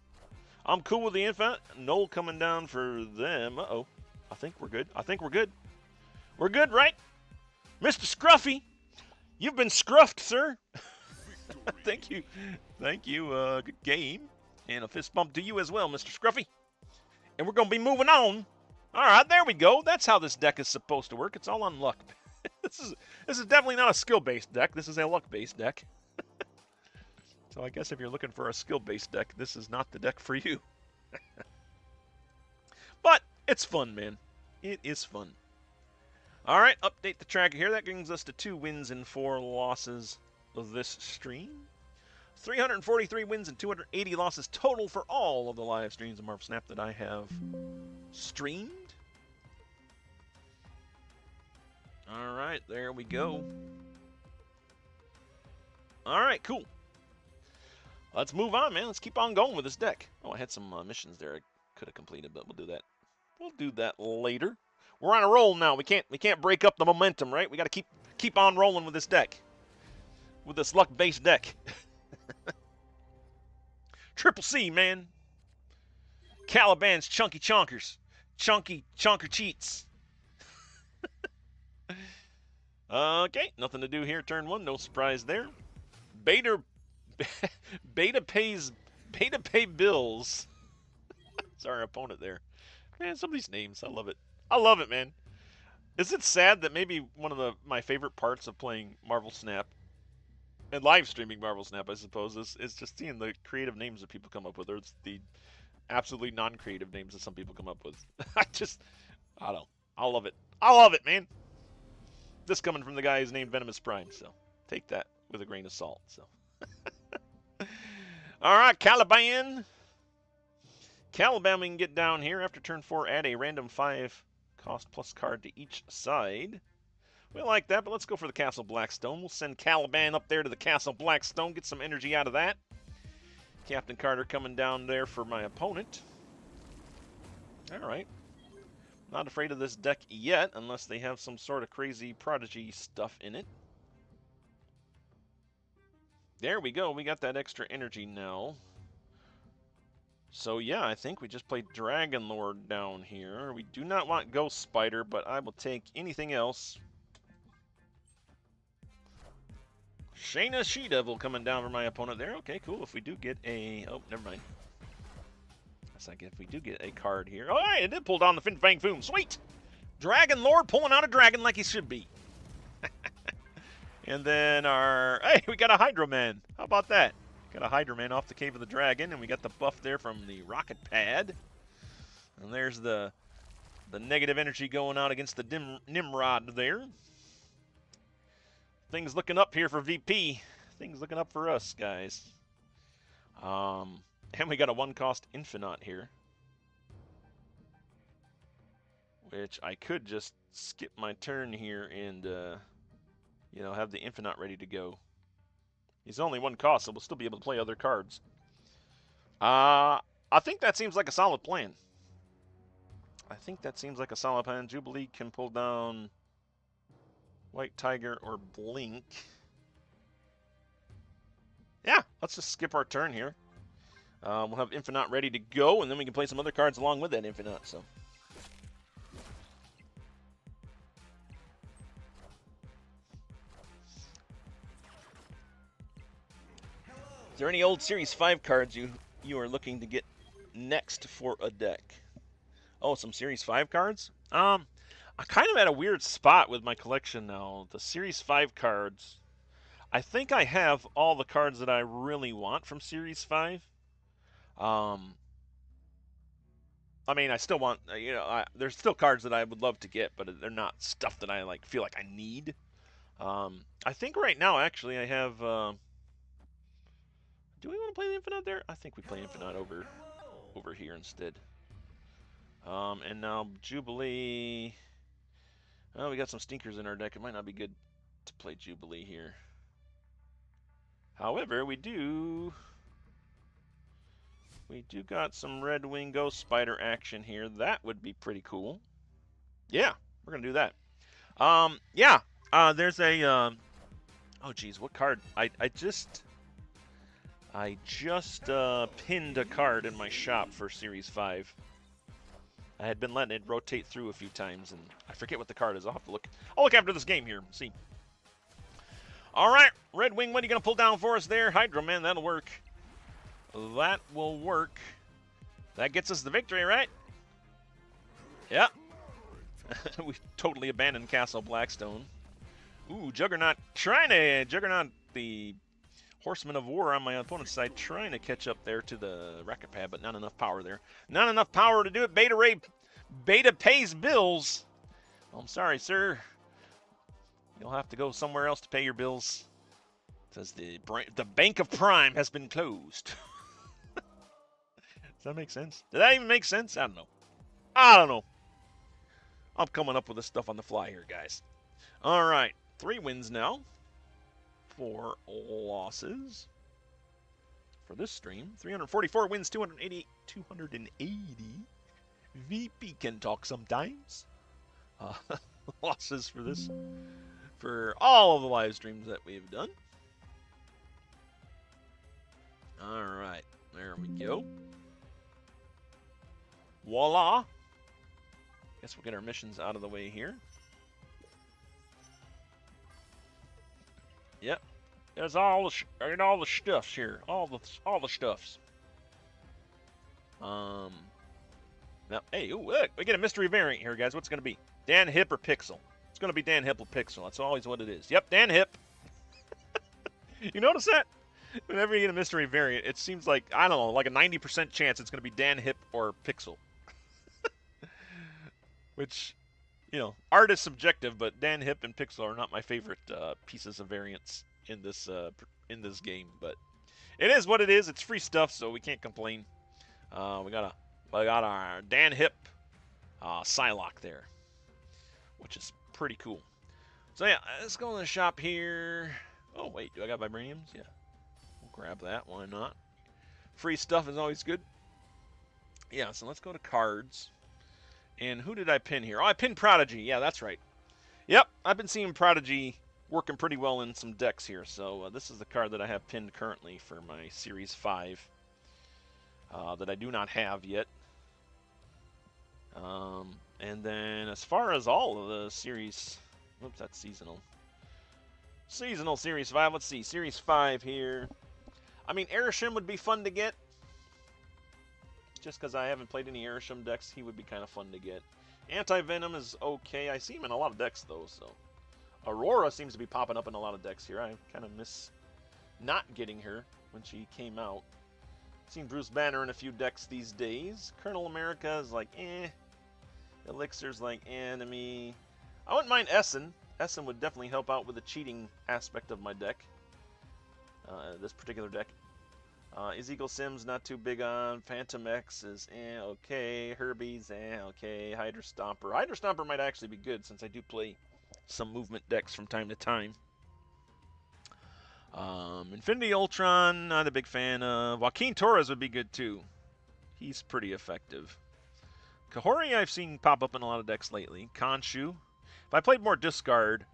I'm cool with the Infinaut. Null coming down for them. Uh-oh. I think we're good. I think we're good. We're good, right? Mr. Scruffy. You've been scruffed, sir. Thank you. Thank you. Good game. And a fist bump to you as well, Mr. Scruffy. And we're going to be moving on. All right, there we go. That's how this deck is supposed to work. It's all on luck. This is definitely not a skill-based deck. This is a luck-based deck. So I guess if you're looking for a skill-based deck, this is not the deck for you. But it's fun, man. It is fun. All right, update the tracker here. That brings us to 2 wins and 4 losses of this stream. 343 wins and 280 losses total for all of the live streams of Marvel Snap that I have streamed. All right, there we go. All right, cool. Let's move on, man. Let's keep on going with this deck. Oh, I had some missions there I could have completed, but we'll do that. We'll do that later. We're on a roll now. We can't break up the momentum, right? We got to keep on rolling with this deck. With this luck-based deck. Triple C, man. Caliban's chunky chonkers. Chunky chonker cheats. Okay, nothing to do here. Turn 1, no surprise there. Beta pay bills. It's our opponent there. Man, some of these names, I love it. I love it, man. Is it sad that maybe one of my favorite parts of playing Marvel Snap and live streaming Marvel Snap, I suppose, is just seeing the creative names that people come up with, or it's the absolutely non-creative names that some people come up with. I don't know. I love it. I love it, man. This coming from the guy who's named Venomous Prime, so take that with a grain of salt. So, all right, Caliban. Caliban, we can get down here after turn 4. Add a random 5 cost plus card to each side. We like that, but let's go for the Castle Blackstone. We'll send Caliban up there to the Castle Blackstone, get some energy out of that. Captain Carter coming down there for my opponent. All right. Not afraid of this deck yet, unless they have some sort of crazy prodigy stuff in it. There we go. We got that extra energy now. So yeah, I think we just played Dragon Lord down here. We do not want Ghost Spider, but I will take anything else. Shayna She-Devil coming down for my opponent there. Okay, cool. If we do get a... Oh, never mind. That's like if we do get a card here. Oh, hey, it did pull down the Fang Foom. Sweet! Dragon Lord pulling out a dragon like he should be. And then our... Hey, we got a Hydro Man. How about that? Got a Hydro Man off the Cave of the Dragon, and we got the buff there from the Rocket Pad. And there's the negative energy going out against the Nimrod there. Things looking up here for VP. Things looking up for us, guys. And we got a 1-cost Infinaut here. Which I could just skip my turn here and, you know, have the Infinaut ready to go. He's only 1 cost, so we'll still be able to play other cards. I think that seems like a solid plan. Jubilee can pull down White Tiger or Blink. Yeah, let's just skip our turn here. We'll have Infinaut ready to go, and then we can play some other cards along with that Infinaut. So, is there any old Series 5 cards you are looking to get next for a deck? Oh, some Series 5 cards? I'm kind of at a weird spot with my collection now. The Series 5 cards, I think I have all the cards that I really want from Series 5. I mean, I still want, you know, there's still cards that I would love to get, but they're not stuff that I like feel like I need. I think right now, actually, I have. Do we want to play the Infinaut there? I think we play Infinaut over here instead. And now Jubilee. Oh, we got some stinkers in our deck. It might not be good to play Jubilee here. However, we do got some Redwing Ghost Spider action here. That would be pretty cool. Yeah, we're gonna do that. Yeah. There's a oh geez, what card? I just pinned a card in my shop for Series 5. I had been letting it rotate through a few times, and I forget what the card is. I'll have to look. I'll look after this game here. See. All right, Redwing, what are you gonna pull down for us there? Hydro Man, that'll work. That will work. That gets us the victory, right? Yeah. We totally abandoned Castle Blackstone. Ooh, Juggernaut Juggernaut, the Horseman of War on my opponent's side, trying to catch up there to the Rocket Pad, but not enough power there. Not enough power to do it. Beta pays bills. Oh, I'm sorry, sir. You'll have to go somewhere else to pay your bills. It says the Bank of Prime has been closed. Does that make sense? Did that even make sense? I don't know. I don't know. I'm coming up with this stuff on the fly here, guys. All right. 3 wins now for losses for this stream. 344 wins, 280. VP can talk sometimes. Losses for this, for all of the live streams that we've done. All right, there we go. Voila. Guess we'll get our missions out of the way here. Yep. There's all the stuffs here. All the stuffs. Now, hey, ooh, look, we get a mystery variant here, guys. What's it gonna be? Dan Hip or Pixel? It's gonna be Dan Hip or Pixel. That's always what it is. Yep, Dan Hip. You notice that? Whenever you get a mystery variant, it seems like, I don't know, like a 90% chance it's gonna be Dan Hip or Pixel. Which, you know, art is subjective, but Dan Hip and Pixel are not my favorite pieces of variants in this game. But it is what it is. It's free stuff, so we can't complain. We got our Dan Hip Psylocke there, which is pretty cool. So yeah, let's go in the shop here. Oh wait, do I got vibraniums? Yeah, we'll grab that. Why not? Free stuff is always good. Yeah, so let's go to cards. And who did I pin here? Oh, I pinned Prodigy. Yeah, that's right. Yep, I've been seeing Prodigy working pretty well in some decks here. So this is the card that I have pinned currently for my Series 5 that I do not have yet. And then as far as all of the series, whoops, that's seasonal. Seasonal Series 5. Let's see, Series 5 here. I mean, Airshim would be fun to get. Just because I haven't played any Airshim decks, he would be kind of fun to get. Anti-Venom is okay. I see him in a lot of decks, though, so. Aurora seems to be popping up in a lot of decks here. I kind of miss not getting her when she came out. Seen Bruce Banner in a few decks these days. Colonel America is like, eh. Elixir's like, eh, to me. I wouldn't mind Essen. Essen would definitely help out with the cheating aspect of my deck. This particular deck. Ezekiel Sims, not too big on. Phantom X is okay. Herbie's okay. Hydra Stomper. Hydra Stomper might actually be good since I do play some movement decks from time to time. Infinity Ultron, not a big fan of. Joaquin Torres would be good too. He's pretty effective. Kahori I've seen pop up in a lot of decks lately. Khonshu. If I played more discard,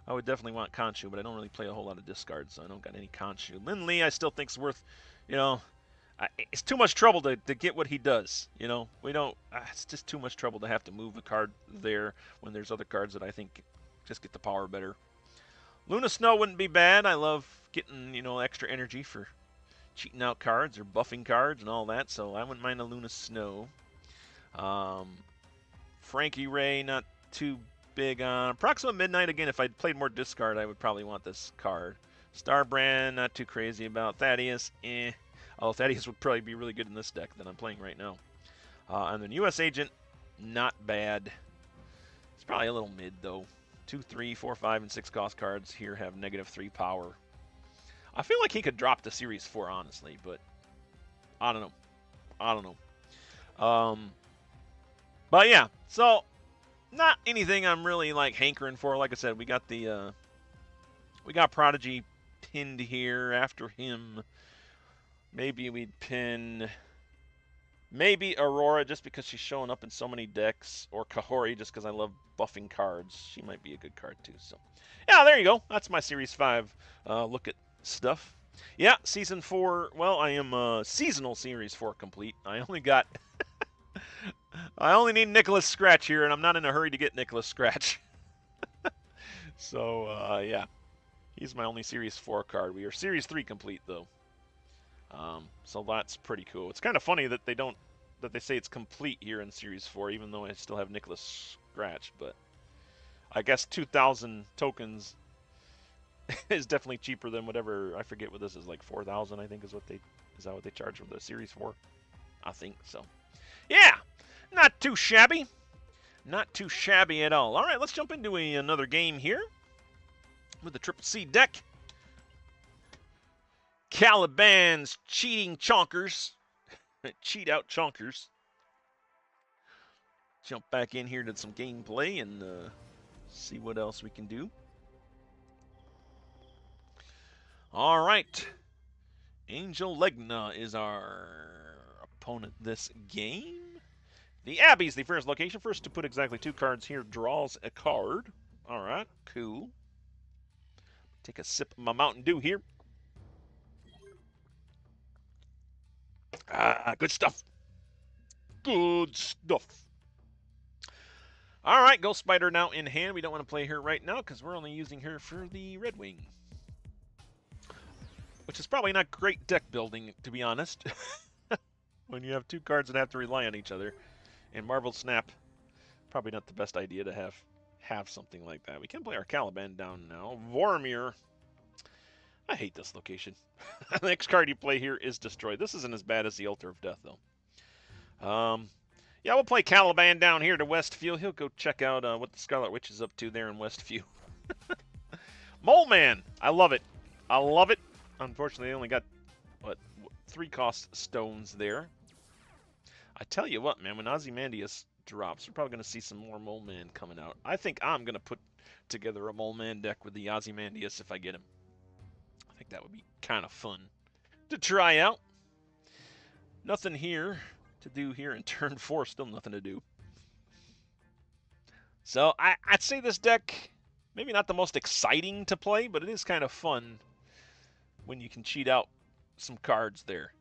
I would definitely want Khonshu, but I don't really play a whole lot of discard, so I don't got any Khonshu. Lin Lee I still think's worth, you know, it's too much trouble to get what he does, you know. We don't, it's just too much trouble to have to move a card there when there's other cards that I think just get the power better. Luna Snow wouldn't be bad. I love getting, you know, extra energy for cheating out cards or buffing cards and all that, so I wouldn't mind a Luna Snow. Frankie Ray, not too big on. Proxima Midnight, again, if I played more discard, I would probably want this card. Starbrand, not too crazy about. Thaddeus, eh. Although Thaddeus would probably be really good in this deck that I'm playing right now. And then U.S. Agent, not bad. It's probably a little mid, though. 2, 3, 4, 5, and 6 cost cards here have -3 power. I feel like he could drop to Series 4, honestly, but I don't know. I don't know. But yeah, so not anything I'm really like hankering for. Like I said, we got the we got Prodigy pinned here. After him, maybe we'd pin maybe Aurora just because she's showing up in so many decks, or Kahori just because I love buffing cards. She might be a good card too. So yeah, there you go. That's my Series 5 look at stuff. Yeah, Season 4. Well, I am seasonal Series 4 complete. I only got I only need Nicholas Scratch here, and I'm not in a hurry to get Nicholas Scratch. So, yeah. He's my only Series 4 card. We are Series 3 complete, though. So that's pretty cool. It's kind of funny that they say it's complete here in Series 4, even though I still have Nicholas Scratch, but I guess 2,000 tokens is definitely cheaper than whatever, I forget what this is, like 4,000, I think is that what they charge for the Series 4? I think so. Yeah, not too shabby. Not too shabby at all. All right, let's jump into another game here with the Triple C deck. Caliban's cheating chonkers. Cheat out chonkers. Jump back in here to some gameplay and see what else we can do. All right. Angel Legna is our opponent this game. The Abbey's the first location. First to put exactly 2 cards here draws a card. All right, cool. Take a sip of my Mountain Dew here. Ah, good stuff. Good stuff. All right, Ghost Spider now in hand. We don't want to play her right now because we're only using her for the Redwing. Which is probably not great deck building, to be honest. When you have 2 cards that have to rely on each other. And Marvel Snap, probably not the best idea to have something like that. We can play our Caliban down now. Vormir. I hate this location. The next card you play here is Destroy. This isn't as bad as the Altar of Death, though. Yeah, we'll play Caliban down here to Westview. He'll go check out what the Scarlet Witch is up to there in Westview. Mole Man. I love it. I love it. Unfortunately, they only got, what, 3 cost stones there. I tell you what, man, when Ozymandias drops, we're probably going to see some more Mole Man coming out. I think I'm going to put together a Mole Man deck with the Ozymandias if I get him. I think that would be kind of fun to try out. Nothing here to do here in turn 4. Still nothing to do. So I'd say this deck, maybe not the most exciting to play, but it is kind of fun when you can cheat out some cards there.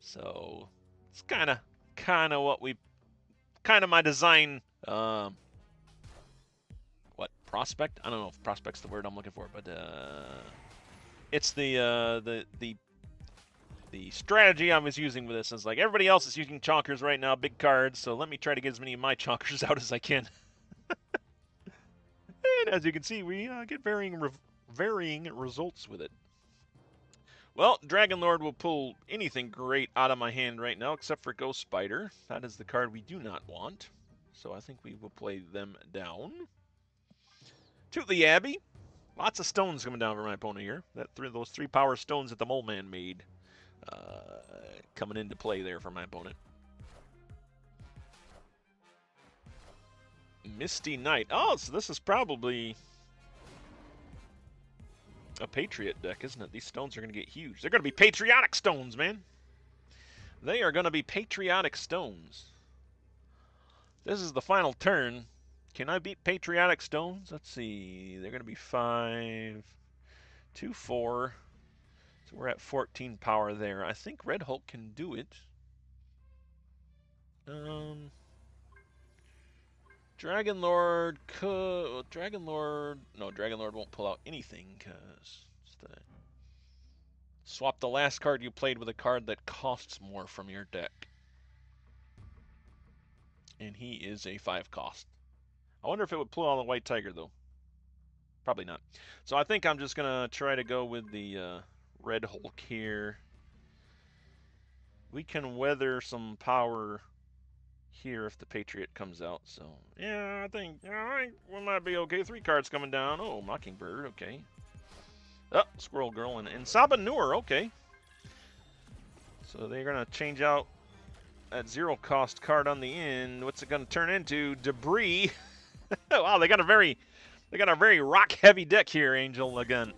So it's kind of what we, kind of my design. What, prospect? I don't know if prospect's the word I'm looking for, but it's the strategy I was using with this. Is like everybody else is using chonkers right now, big cards. So let me try to get as many of my chonkers out as I can. And as you can see, we get varying results with it. Well, Dragon Lord will pull anything great out of my hand right now, except for Ghost Spider. That is the card we do not want. So I think we will play them down. To the Abbey. Lots of stones coming down for my opponent here. Those 3 power stones that the Mole Man made coming into play there for my opponent. Misty Knight. Oh, so this is probably a Patriot deck, isn't it? These stones are going to get huge. They're going to be patriotic stones, man. They are going to be patriotic stones. This is the final turn. Can I beat patriotic stones? Let's see. They're going to be 5, 2, 4. So we're at 14 power there. I think Red Hulk can do it. Dragon Lord could... Dragon Lord... No, Dragon Lord won't pull out anything, because... Swap the last card you played with a card that costs more from your deck. And he is a 5 cost. I wonder if it would pull out the White Tiger, though. Probably not. So I think I'm just going to try to go with the Red Hulk here. We can weather some power here if the Patriot comes out. So, yeah, I think we might be okay. 3 cards coming down. Oh, Mockingbird, okay. Oh, Squirrel Girl and Sabanur, okay. So they're going to change out that 0 cost card on the end. What's it going to turn into? Debris. Wow, they got a very rock heavy deck here, Angel Legna.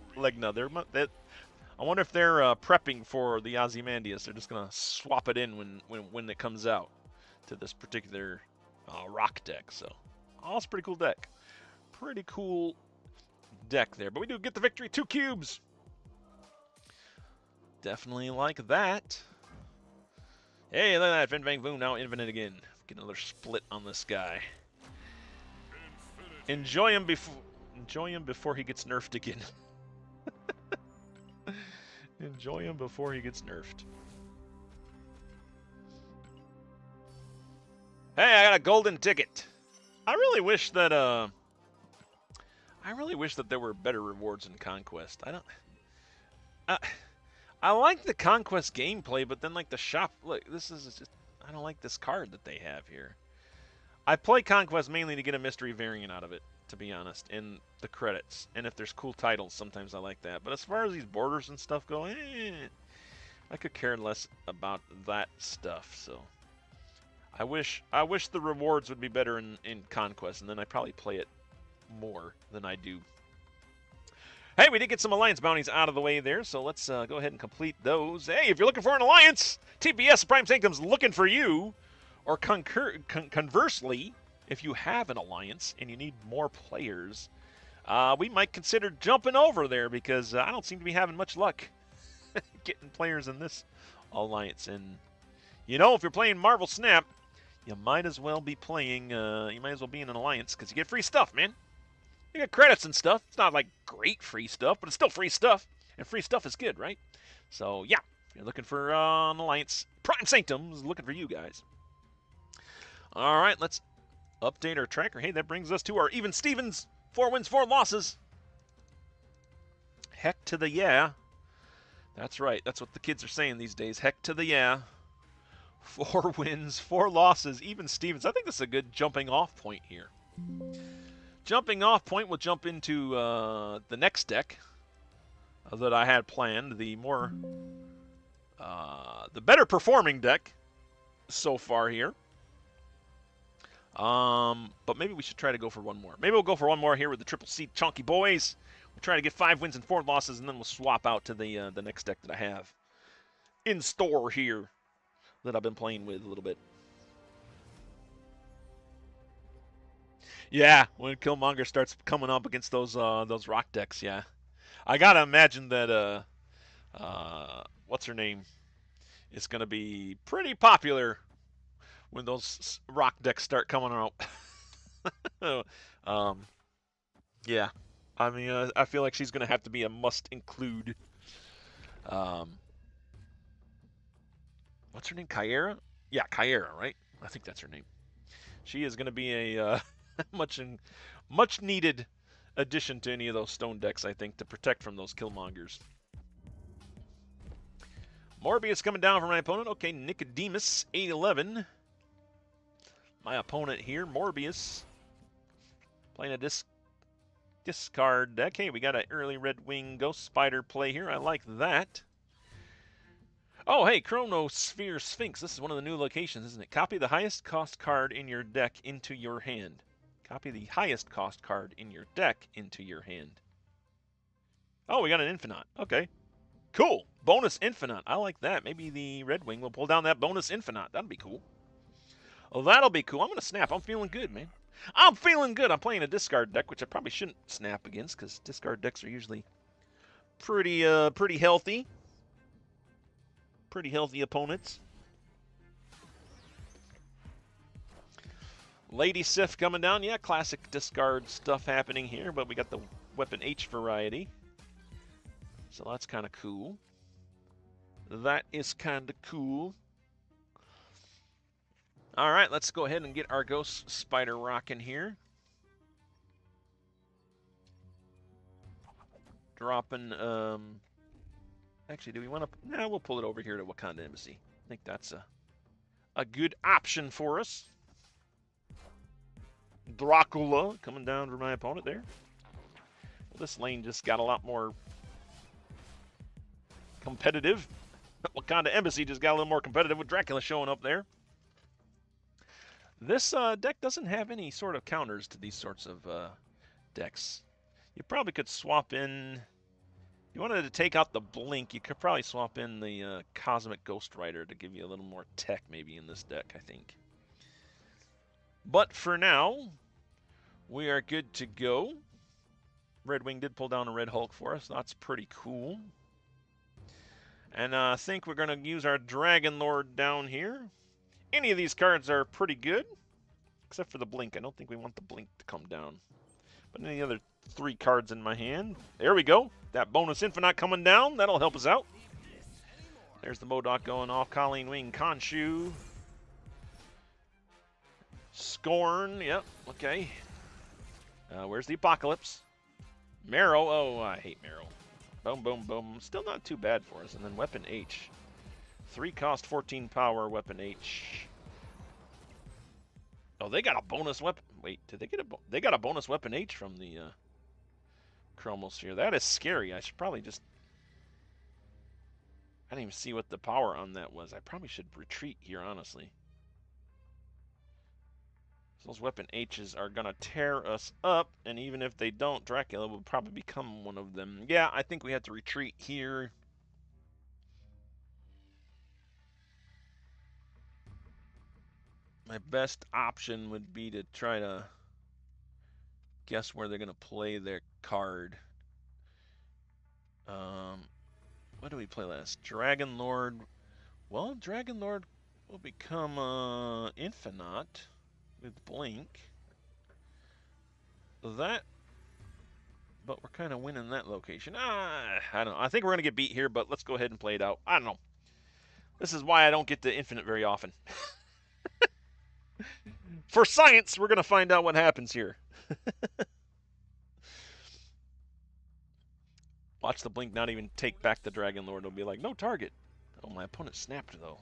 I wonder if they're prepping for the Ozymandias. They're just going to swap it in when it comes out to this particular rock deck. So, oh, it's a pretty cool deck. Pretty cool deck there. But we do get the victory. 2 cubes. Definitely like that. Hey, look at that. Fang Foom now infinite again. Get another split on this guy. Enjoy him before he gets nerfed again. Enjoy him before he gets nerfed. Hey, I got a golden ticket. I really wish that there were better rewards in Conquest. I like the Conquest gameplay, but then like the shop, look, this is just, I don't like this card that they have here. I play Conquest mainly to get a mystery variant out of it, to be honest, and the credits. And if there's cool titles, sometimes I like that. But as far as these borders and stuff go, I could care less about that stuff. So I wish the rewards would be better in Conquest, and then I probably play it more than I do. Hey, we did get some alliance bounties out of the way there, so let's go ahead and complete those. Hey, if you're looking for an alliance, TPS Prime Sanctum's looking for you. Or conversely, if you have an alliance and you need more players, we might consider jumping over there because I don't seem to be having much luck getting players in this alliance. And you know, if you're playing Marvel Snap, you might as well be playing. You might as well be in an alliance because you get free stuff, man. You get credits and stuff. It's not like great free stuff, but it's still free stuff, and free stuff is good, right? So yeah, if you're looking for an alliance, Prime Sanctum's looking for you guys. All right, let's update our tracker. Hey, that brings us to our even Stevens. 4 wins, 4 losses. Heck to the yeah. That's right. That's what the kids are saying these days. Heck to the yeah. 4 wins, 4 losses. Even Stevens. I think this is a good jumping off point here. Jumping off point, we'll jump into the next deck that I had planned. The more, the better performing deck so far here. But maybe we should try to go for one more. Maybe we'll go for one more here with the Triple C Chunky Boys. We'll try to get 5 wins and 4 losses, and then we'll swap out to the next deck that I have in store here that I've been playing with a little bit. Yeah, when Killmonger starts coming up against those rock decks, yeah. I gotta imagine that what's her name is gonna be pretty popular when those rock decks start coming out. Yeah. I mean, I feel like she's gonna have to be a must include. What's her name? Caiera? Yeah, Caiera, right? I think that's her name. She is gonna be a much needed addition to any of those stone decks, I think, to protect from those Killmongers. Morbius coming down from my opponent. Okay, Nicodemus, 811. My opponent here, Morbius, playing a discard deck. Hey, we got an early Redwing Ghost Spider play here. I like that. Oh, hey, Chronosphere Sphinx. This is one of the new locations, isn't it? Copy the highest cost card in your deck into your hand. Copy the highest cost card in your deck into your hand. Oh, we got an Infinaut. Okay. Cool. Bonus Infinaut. I like that. Maybe the Redwing will pull down that bonus Infinaut. That'd be cool. Well, that'll be cool. I'm going to snap. I'm feeling good, man. I'm feeling good. I'm playing a discard deck, which I probably shouldn't snap against because discard decks are usually pretty healthy. Pretty healthy opponents. Lady Sif coming down. Yeah, classic discard stuff happening here, but we got the Weapon H variety. So that's kind of cool. That is kind of cool. All right, let's go ahead and get our Ghost Spider rocking here. Dropping, actually, do we want to? Nah, we'll pull it over here to Wakanda Embassy. I think that's a good option for us. Dracula coming down for my opponent there. Well, this lane just got a lot more competitive. Wakanda Embassy just got a little more competitive with Dracula showing up there. This deck doesn't have any sort of counters to these sorts of decks. You probably could swap in... If you wanted to take out the Blink, you could probably swap in the Cosmic Ghost Rider to give you a little more tech maybe in this deck, I think. But for now, we are good to go. Redwing did pull down a Red Hulk for us. That's pretty cool. And I think we're going to use our Dragon Lord down here. Any of these cards are pretty good, except for the Blink. I don't think we want the Blink to come down. But any other 3 cards in my hand. There we go. That bonus Infinaut coming down. That'll help us out. There's the MODOK going off. Colleen Wing, Khonshu. Scorn. Yep. Okay. Where's the Apocalypse? Marrow. Oh, I hate Marrow. Boom, boom, boom. Still not too bad for us. And then Weapon H. 3 cost, 14 power, Weapon H. Oh, they got a bonus weapon. Wait, did they get they got a bonus Weapon H from the Chromosphere. That is scary. I should probably just... I didn't even see what the power on that was. I probably should retreat here, honestly. Those weapon H's are going to tear us up, and even if they don't, Dracula will probably become one of them. Yeah, I think we have to retreat here. My best option would be to try to guess where they're going to play their card. What do we play last? Dragon Lord. Well, Dragon Lord will become Infinaut with Blink. That, but we're kind of winning that location. I don't know. I think we're going to get beat here, but let's go ahead and play it out. I don't know. This is why I don't get to Infinite very often. For science, we're going to find out what happens here. Watch the Blink not even take back the Dragon Lord. It'll be like, no target. Oh, my opponent snapped, though.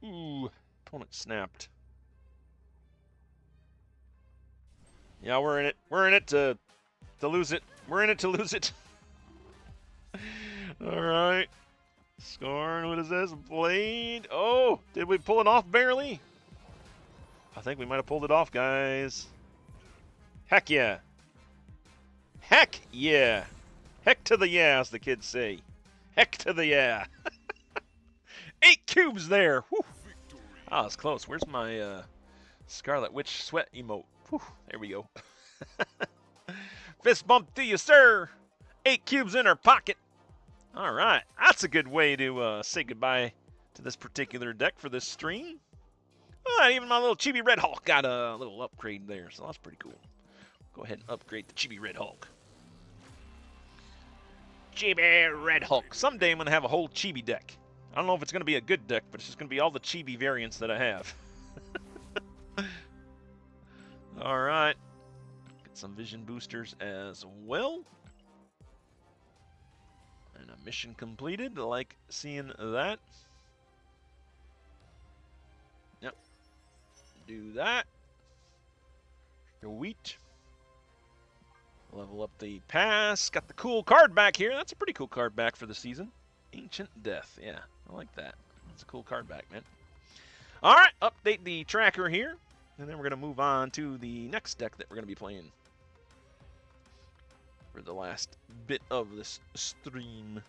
Ooh, opponent snapped. Yeah, we're in it. We're in it to lose it. We're in it to lose it. All right. Scorn, what is this? Blade. Oh, did we pull it off barely? I think we might have pulled it off, guys. Heck yeah. Heck yeah. Heck to the yeah, as the kids say. Heck to the yeah. 8 cubes there. Whew. Ah, it's close. Where's my Scarlet Witch sweat emote? Whew. There we go. Fist bump to you, sir. 8 cubes in her pocket. All right. That's a good way to say goodbye to this particular deck for this stream. Oh, even my little Chibi Red Hulk got a little upgrade there, so that's pretty cool. Go ahead and upgrade the Chibi Red Hulk. Chibi Red Hulk. Someday I'm going to have a whole Chibi deck. I don't know if it's going to be a good deck, but it's just going to be all the Chibi variants that I have. All right. Get some vision boosters as well. And a mission completed. I like seeing that. Yep. Do that. Sweet. Level up the pass. Got the cool card back here. That's a pretty cool card back for the season. Ancient Death. Yeah, I like that. That's a cool card back, man. All right, update the tracker here. And then we're going to move on to the next deck that we're going to be playing for the last bit of this stream.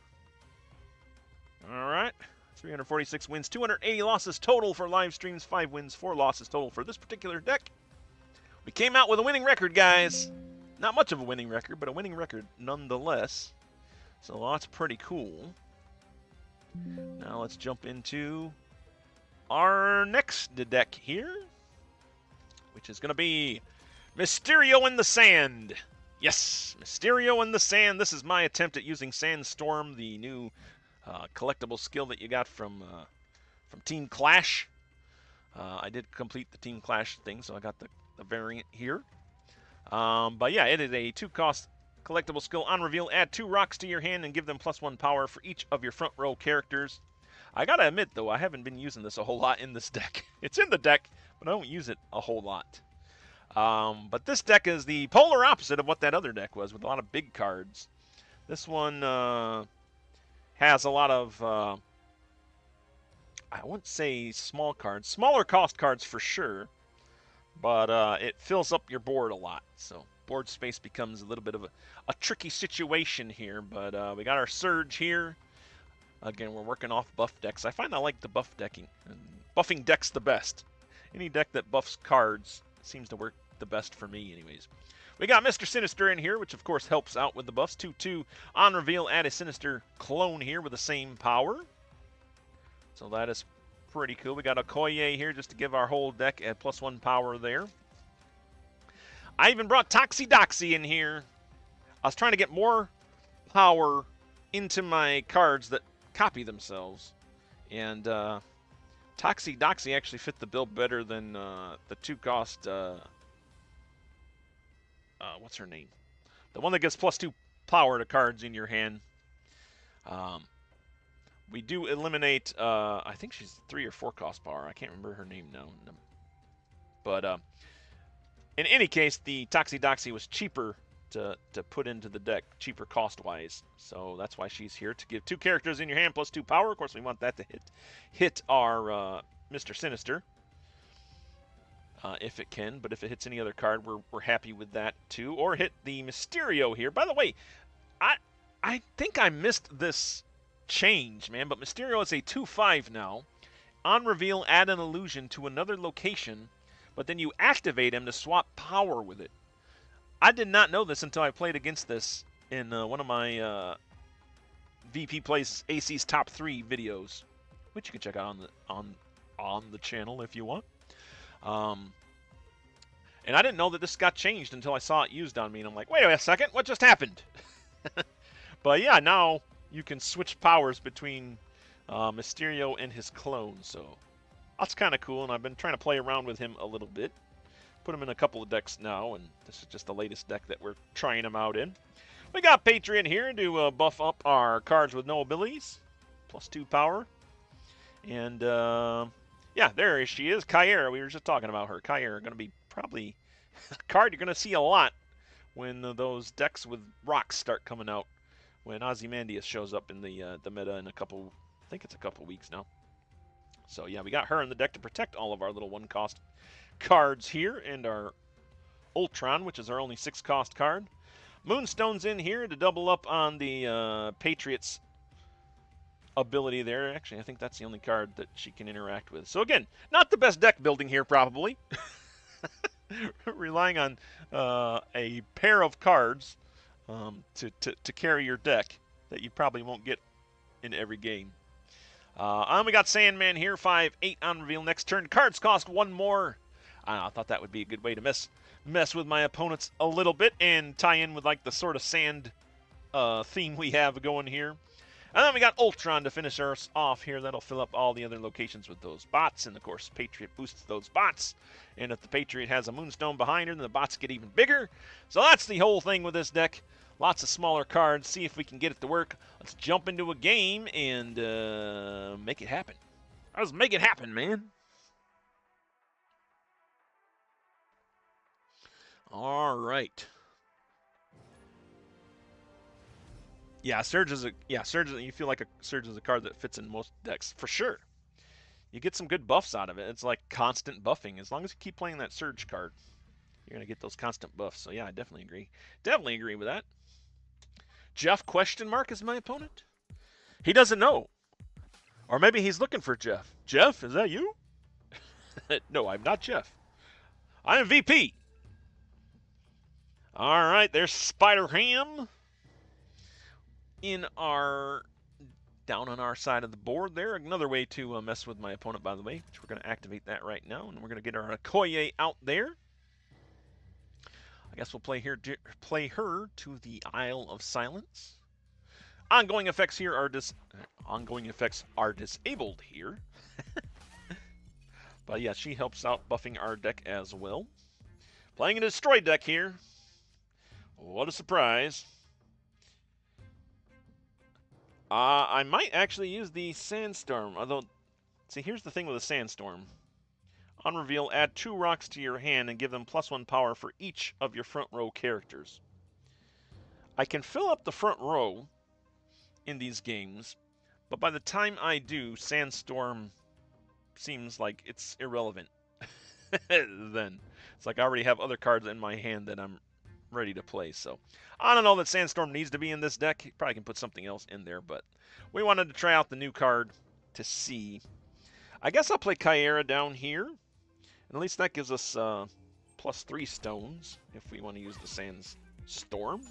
All right. 346 wins, 280 losses total for live streams, 5 wins, 4 losses total for this particular deck. We came out with a winning record, guys. Not much of a winning record, but a winning record nonetheless. So that's pretty cool. Now let's jump into our next deck here, which is going to be Mysterio in the Sand. Yes, Mysterio in the Sand. This is my attempt at using Sandstorm, the new collectible skill that you got from Team Clash. I did complete the Team Clash thing, so I got the variant here. But yeah, it is a 2-cost collectible skill. On reveal, add 2 rocks to your hand and give them +1 power for each of your front row characters. I gotta admit, though, I haven't been using this a whole lot in this deck. It's in the deck, but I don't use it a whole lot. But this deck is the polar opposite of what that other deck was, with a lot of big cards. This one has a lot of, I wouldn't say small cards, smaller cost cards for sure, but it fills up your board a lot. So board space becomes a little bit of a tricky situation here, but we got our Surge here. Again, we're working off buff decks. I find I like the buff decking. And buffing decks the best. Any deck that buffs cards seems to work the best for me anyways. We got Mr. Sinister in here, which of course helps out with the buffs. 2/2 on reveal, add a Sinister clone here with the same power. So that is pretty cool. We got Okoye here just to give our whole deck a +1 power there. I even brought Toxie Doxie in here. I was trying to get more power into my cards that copy themselves. And Toxie Doxie actually fit the bill better than the 2-cost, what's her name? The one that gives +2 power to cards in your hand. We do eliminate, I think she's 3 or 4 cost power. I can't remember her name now. But in any case, the Toxie Doxie was cheaper to put into the deck, cheaper cost-wise. So that's why she's here, to give 2 characters in your hand +2 power. Of course, we want that to hit our Mr. Sinister. if it can. But if it hits any other card, we're happy with that too. Or hit the Mysterio here. By the way, I think I missed this change, man. But Mysterio is a 2/5 now. On reveal, add an illusion to another location, but then you activate him to swap power with it. I did not know this until I played against this in one of my VP Plays AC's Top 3 videos, which you can check out on the channel if you want. And I didn't know that this got changed until I saw it used on me, and I'm like, wait a second, what just happened? But yeah, now you can switch powers between Mysterio and his clone, so that's kind of cool, and I've been trying to play around with him a little bit. Put him in a couple of decks now, and this is just the latest deck that we're trying him out in. We got Patriot here to buff up our cards with no abilities, +2 power. And yeah, there she is, Caiera. We were just talking about her. Caiera going to be probably a card you're going to see a lot when those decks with rocks start coming out. When Ozymandias shows up in the meta in I think it's a couple weeks now. So yeah, we got her in the deck to protect all of our little 1-cost cards here, and our Ultron, which is our only 6-cost card. Moonstone's in here to double up on the Patriot's ability there. Actually, I think that's the only card that she can interact with. So again, not the best deck building here, probably. Relying on a pair of cards to carry your deck that you probably won't get in every game. And we got Sandman here, 5/8 on reveal. Next turn, cards cost 1 more. I thought that would be a good way to mess with my opponents a little bit and tie in with like the sort of sand theme we have going here. And then we got Ultron to finish us off here. That'll fill up all the other locations with those bots. And, of course, Patriot boosts those bots. And if the Patriot has a Moonstone behind her, then the bots get even bigger. So that's the whole thing with this deck. Lots of smaller cards. See if we can get it to work. Let's jump into a game and make it happen. Let's make it happen, man. All right. Yeah, Surge is you feel like Surge is a card that fits in most decks for sure. You get some good buffs out of it. It's like constant buffing. As long as you keep playing that Surge card, you're gonna get those constant buffs. So yeah, I definitely agree. Definitely agree with that. Jeff ? Is my opponent. He doesn't know, or maybe he's looking for Jeff. Jeff, is that you? No, I'm not Jeff. I am VP. All right, there's Spider Ham. Down on our side of the board there. Another way to mess with my opponent, by the way, which we're going to activate that right now, and we're going to get our Okoye out there. I guess we'll play her to the Isle of Silence. Ongoing effects are disabled here. But yeah, she helps out buffing our deck as well. Playing a destroy deck here. What a surprise. I might actually use the Sandstorm, although, see, here's the thing with the Sandstorm. On reveal, add 2 rocks to your hand and give them +1 power for each of your front row characters. I can fill up the front row in these games, but by the time I do, Sandstorm seems like it's irrelevant. Then it's like I already have other cards in my hand that I'm ready to play. So I don't know that Sandstorm needs to be in this deck. You probably can put something else in there, but we wanted to try out the new card to see. I guess I'll play Caiera down here, and at least that gives us +3 stones if we want to use the Sandstorm.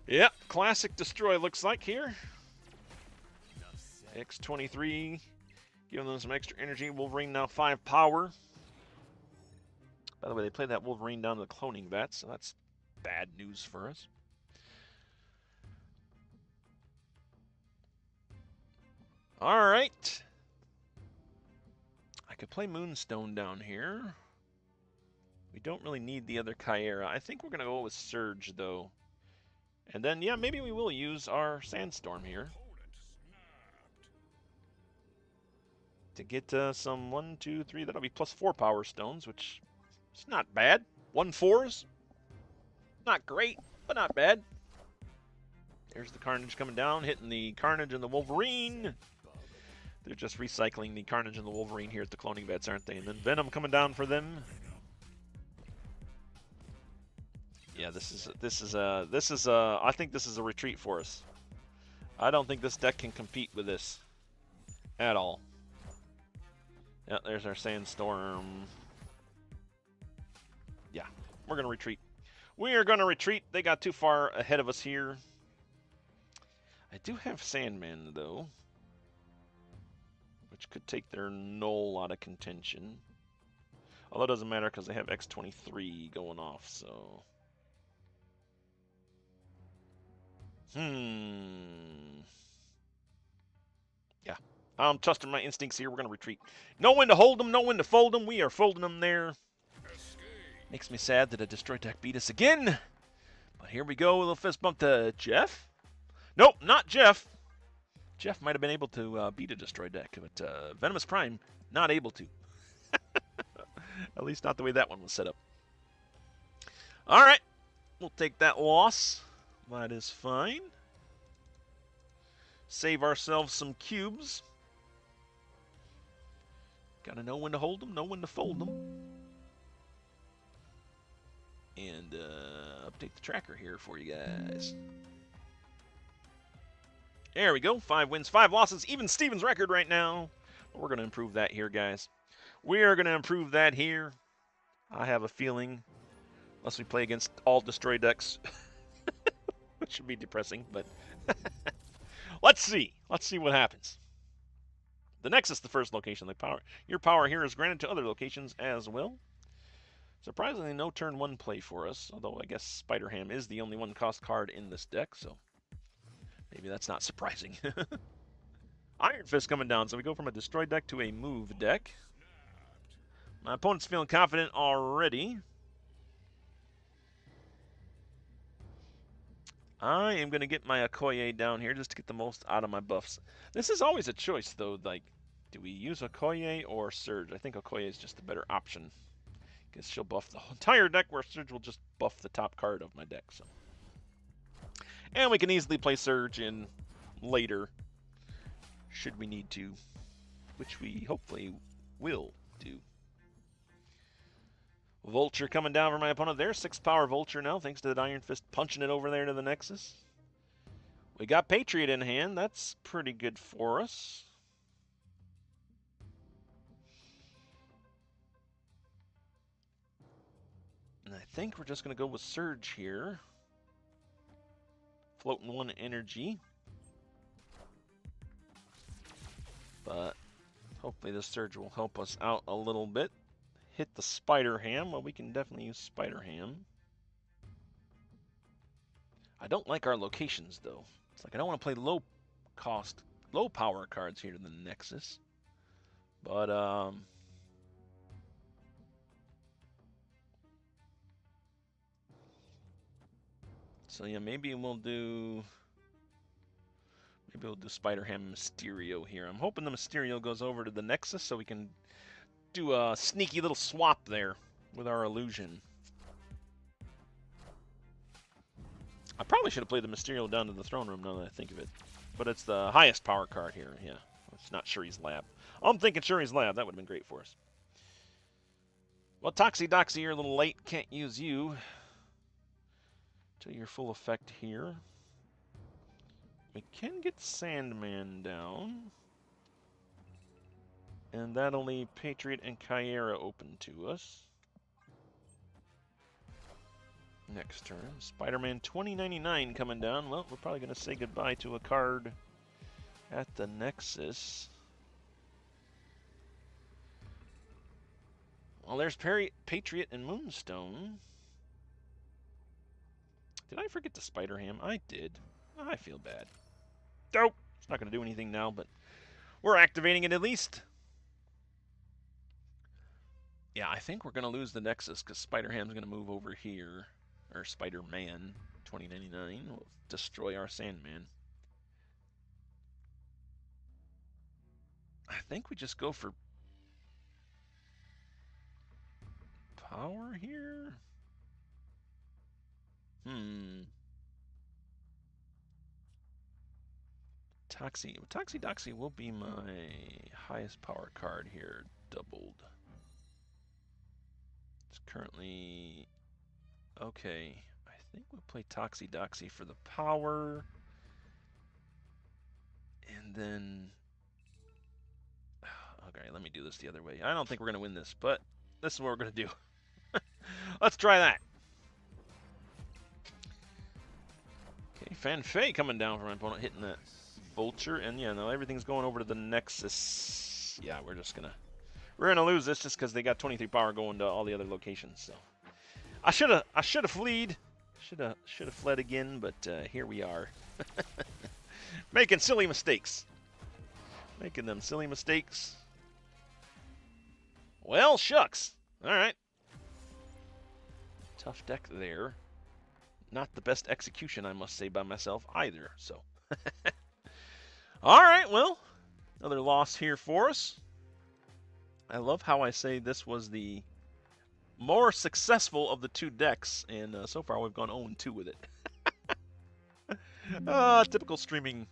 Yep, classic destroy looks like here. X23, giving them some extra energy. Wolverine now 5 power. By the way, they played that Wolverine down to the cloning vat, so that's bad news for us. All right. I could play Moonstone down here. We don't really need the other Caiera. I think we're going to go with Surge, though. And then, yeah, maybe we will use our Sandstorm here. To get some 1, 2, 3, that'll be +4 power stones, which is not bad. 1 4s. Not great, but not bad. There's the Carnage coming down, hitting the Carnage and the Wolverine. They're just recycling the Carnage and the Wolverine here at the cloning vets, aren't they? And then Venom coming down for them. Yeah, I think this is a retreat for us. I don't think this deck can compete with this at all. Yeah, there's our Sandstorm. Yeah, we're going to retreat. We are going to retreat. They got too far ahead of us here. I do have Sandman, though, which could take their Null out of contention. Although it doesn't matter because they have X-23 going off, so... Yeah. I'm trusting my instincts here. We're going to retreat. Know when to hold them, know when to fold them. We are folding them there. Makes me sad that a Destroy deck beat us again. But here we go. A little fist bump to Jeff. Nope, not Jeff. Jeff might have been able to beat a Destroy deck, but Venomous Prime, not able to. At least not the way that one was set up. All right. We'll take that loss. That is fine. Save ourselves some cubes. Gotta know when to hold them, know when to fold them. And update the tracker here for you guys. There we go. 5 wins, 5 losses. Even Steven's record right now. We're going to improve that here, guys. We are going to improve that here. I have a feeling, unless we play against all Destroy decks, which should be depressing, but let's see. Let's see what happens. The Nexus, the first location. Your power here is granted to other locations as well. Surprisingly, no turn 1 play for us, although I guess Spider-Ham is the only 1-cost card in this deck, so maybe that's not surprising. Iron Fist coming down, so we go from a Destroy deck to a Move deck. My opponent's feeling confident already. I am going to get my Okoye down here just to get the most out of my buffs. This is always a choice, though. Like, do we use Okoye or Surge? I think Okoye is just the better option. Because she'll buff the entire deck, where Surge will just buff the top card of my deck. So, and we can easily play Surge in later, should we need to, which we hopefully will do. Vulture coming down for my opponent there. 6-power Vulture now, thanks to that Iron Fist punching it over there to the Nexus. We got Patriot in hand. That's pretty good for us. And I think we're just going to go with Surge here. Floating 1 energy. But hopefully this Surge will help us out a little bit. Hit the Spider-Ham. Well, we can definitely use Spider-Ham. I don't like our locations, though. It's like I don't want to play low-cost, low-power cards here to the Nexus. But, so, yeah, maybe we'll do Spider-Ham and Mysterio here. I'm hoping the Mysterio goes over to the Nexus so we can do a sneaky little swap there with our illusion. I probably should have played the Mysterio down to the throne room now that I think of it. But it's the highest power card here, yeah. It's not Shuri's Lab. I'm thinking Shuri's Lab. That would have been great for us. Well, Toxie Doxie, you're a little late. Can't use you till your full effect here. We can get Sandman down. And that'll leave Patriot and Caiera open to us. Next turn. Spider-Man 2099 coming down. Well, we're probably going to say goodbye to a card at the Nexus. Well, there's Patriot and Moonstone. Did I forget the Spider-Ham? I did. I feel bad. Nope. It's not going to do anything now, but we're activating it at least. Yeah, I think we're going to lose the Nexus because Spider-Ham's going to move over here. Or Spider-Man 2099 will destroy our Sandman. I think we just go for power here. Toxie Doxie will be my highest power card here, doubled. It's currently okay. I think we'll play Toxie Doxie for the power, and then okay, let me do this the other way. I don't think we're gonna win this, but this is what we're gonna do. Let's try that. Okay, Fan Fei coming down for my opponent, hitting that Vulture, and yeah, no, everything's going over to the Nexus. Yeah, we're gonna lose this just because they got 23 power going to all the other locations. So I should have fled, should have fled again, but here we are, making silly mistakes, making them silly mistakes. Well, shucks. All right, tough deck there. Not the best execution, I must say, by myself either. So. All right, well, another loss here for us. I love how I say this was the more successful of the two decks, and so far we've gone 0-2 with it. Typical streaming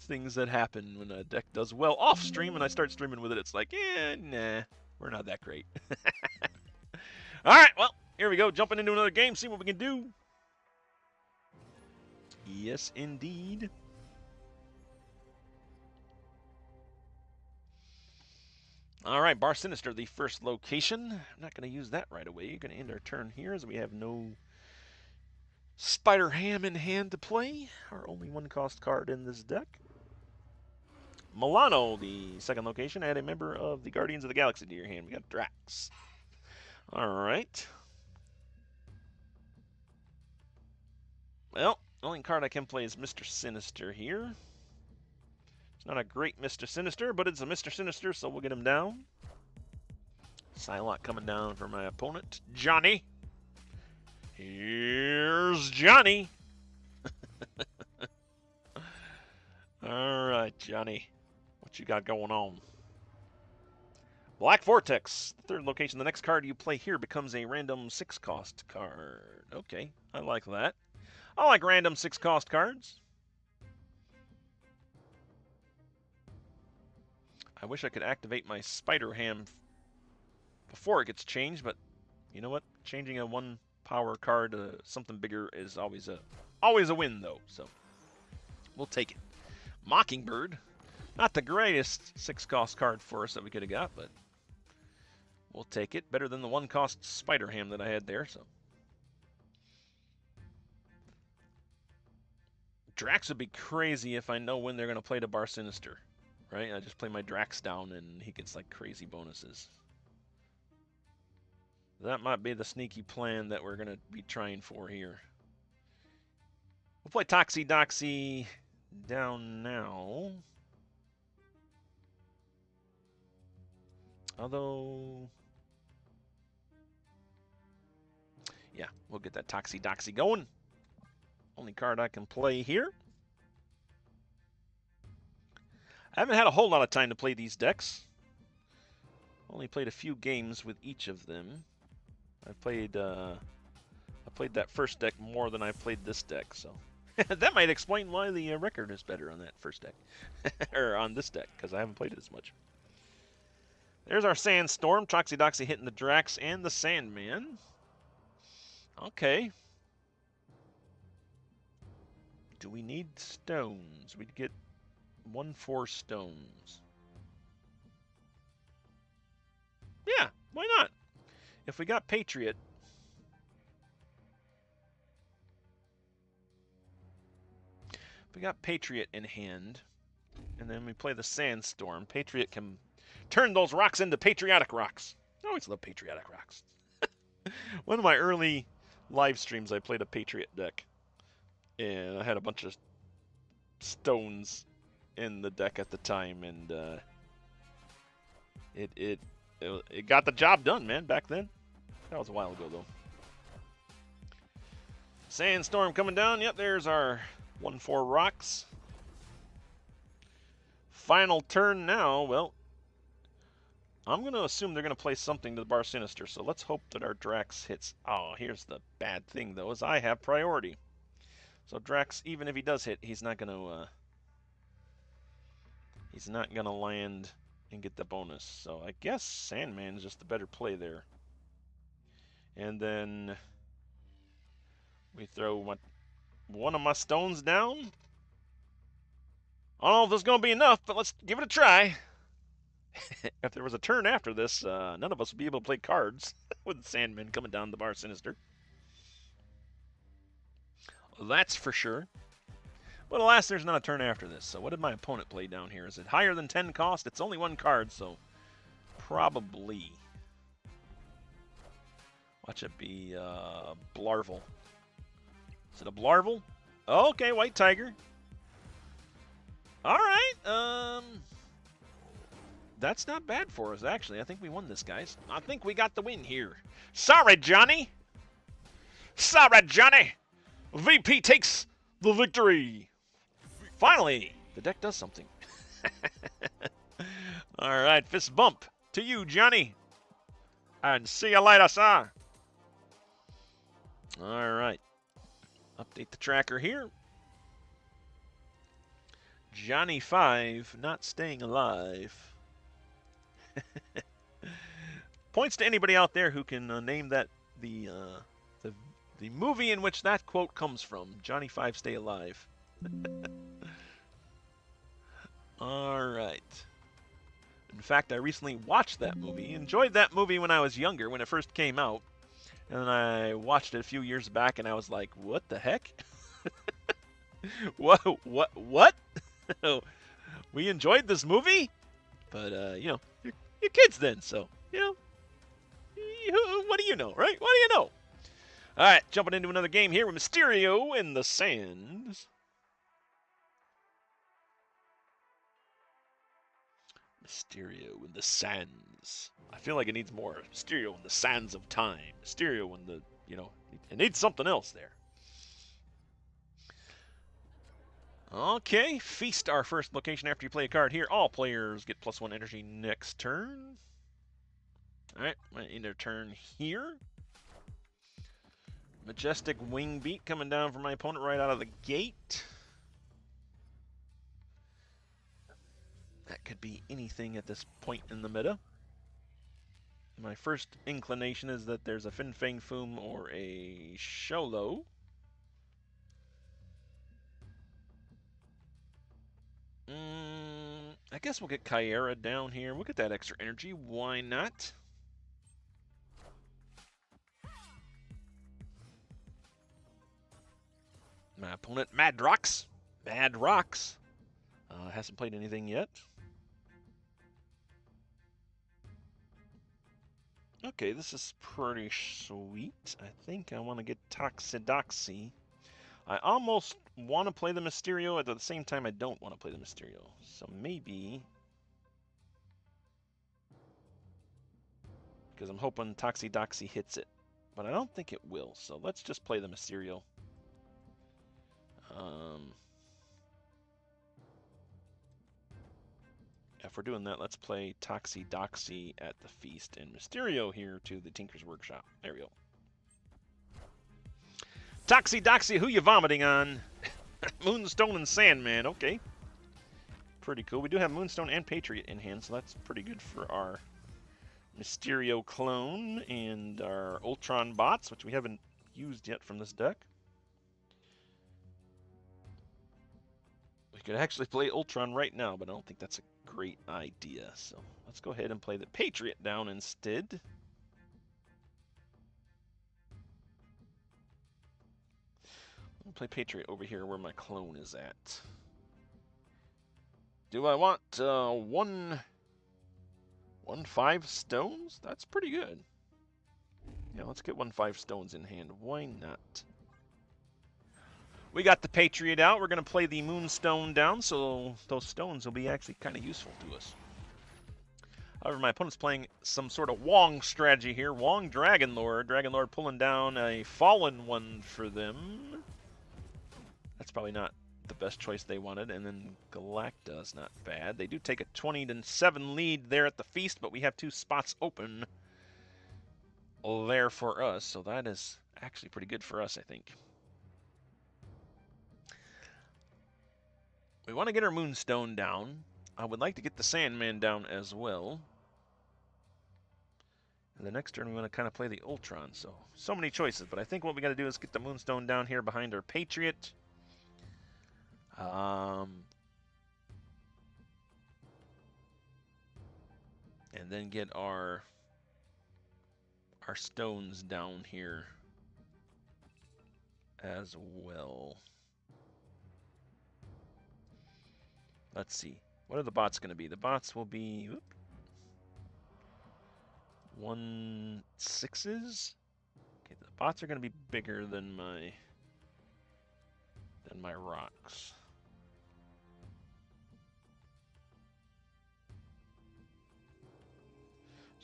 things that happen when a deck does well off stream, and I start streaming with it. It's like, nah, we're not that great. All right, well, here we go, jumping into another game, see what we can do. Yes, indeed. All right, Bar Sinister, the first location. I'm not going to use that right away. You're going to end our turn here as we have no Spider Ham in hand to play. Our only one-cost card in this deck. Milano, the second location. Add a member of the Guardians of the Galaxy to your hand. We got Drax. All right. Well, the only card I can play is Mr. Sinister here. It's not a great Mr. Sinister, but it's a Mr. Sinister, so we'll get him down. Psylocke coming down for my opponent, Johnny. Here's Johnny. All right, Johnny. What you got going on? Black Vortex, third location. The next card you play here becomes a random 6-cost card. Okay, I like that. I like random 6-cost cards. I wish I could activate my Spider Ham before it gets changed, but you know what? Changing a 1-power card to something bigger is always a win, though. So we'll take it. Mockingbird, not the greatest 6-cost card for us that we could have got, but we'll take it. Better than the 1-cost Spider Ham that I had there. So. Drax would be crazy if I know when they're going to play the Bar Sinister, right? I just play my Drax down and he gets like crazy bonuses. That might be the sneaky plan that we're going to be trying for here. We'll play Toxie Doxie down now. Although, yeah, we'll get that Toxie Doxie going. Only card I can play here. I haven't had a whole lot of time to play these decks. Only played a few games with each of them. I played that first deck more than I played this deck, so that might explain why the record is better on that first deck, or on this deck, because I haven't played it as much. There's our Sandstorm, Toxie Doxie hitting the Drax and the Sandman. Okay. Do we need stones? We'd get 1-4 stones. Yeah, why not? If we got Patriot. If we got Patriot in hand, and then we play the Sandstorm, Patriot can turn those rocks into patriotic rocks. I always love patriotic rocks. One of my early live streams, I played a Patriot deck. And I had a bunch of stones in the deck at the time, and it got the job done, man, back then. That was a while ago, though. Sandstorm coming down. Yep, there's our 1-4 rocks. Final turn now. Well, I'm going to assume they're going to play something to the Bar Sinister, so let's hope that our Drax hits. Oh, here's the bad thing, though, is I have priority. So Drax, even if he does hit, he's not gonna land and get the bonus. So I guess Sandman is just the better play there. And then we throw one of my stones down. I don't know if this is gonna be enough, but let's give it a try. If there was a turn after this, none of us would be able to play cards with Sandman coming down the bar Sinister. That's for sure. But alas, there's not a turn after this. So what did my opponent play down here? Is it higher than 10 cost? It's only one card, so probably. Watch it be Blarvel. Is it a Blarvel? Oh, okay, White Tiger. All right. That's not bad for us, actually. I think we won this, guys. I think we got the win here. Sorry, Johnny. Sorry, Johnny. VP takes the victory. Finally, the deck does something. All right, fist bump to you, Johnny. And see you later, sir. All right. Update the tracker here. Johnny 5 not staying alive. Points to anybody out there who can name that the movie in which that quote comes from. Johnny 5 stay alive. All right. In fact, I recently watched that movie. Enjoyed that movie when I was younger, when it first came out. And then I watched it a few years back, and I was like, what the heck? What? We enjoyed this movie? But, you know, you're kids then, so, you know, what do you know, right? What do you know? All right, jumping into another game here with Mysterio in the Sands. Mysterio in the Sands. I feel like it needs more. Mysterio in the Sands of Time. Mysterio in the, you know, it needs something else there. Okay, Feast, our first location after you play a card here. All players get +1 energy next turn. All right, end their turn here. Majestic Wing Beat coming down from my opponent right out of the gate. That could be anything at this point in the meta. My first inclination is that there's a Fang Foom or a Sholo. I guess we'll get Caiera down here. We'll get that extra energy. Why not? My opponent, Madrox. Madrox. Hasn't played anything yet. Okay, this is pretty sweet. I think I want to get Toxie Doxie. I almost want to play the Mysterio, at the same time I don't want to play the Mysterio. So maybe... because I'm hoping Toxie Doxie hits it. But I don't think it will, so let's just play the Mysterio. If we're doing that, let's play Toxie Doxie at the Feast and Mysterio here to the Tinker's Workshop. There we go. Toxie Doxie, who you vomiting on? Moonstone and Sandman, okay. Pretty cool. We do have Moonstone and Patriot in hand, so that's pretty good for our Mysterio clone and our Ultron bots, which we haven't used yet from this deck. We could actually play Ultron right now, but I don't think that's a great idea. So let's go ahead and play the Patriot down instead. I'll play Patriot over here where my clone is at. Do I want 1/5 stones? That's pretty good. Yeah, let's get 1/5 stones in hand. Why not? We got the Patriot out. We're going to play the Moonstone down, so those stones will be actually kind of useful to us. However, my opponent's playing some sort of Wong strategy here. Wong Dragon Lord. Dragon Lord pulling down a fallen one for them. That's probably not the best choice they wanted. And then Galacta's not bad. They do take a 20-7 lead there at the Feast, but we have 2 spots open there for us. So that is actually pretty good for us, I think. We want to get our Moonstone down. I would like to get the Sandman down as well. And the next turn, we want to kind of play the Ultron. So many choices. But I think what we got to do is get the Moonstone down here behind our Patriot. And then get our stones down here as well. Let's see. What are the bots going to be? The bots will be 1/6s. Okay, the bots are going to be bigger than my rocks.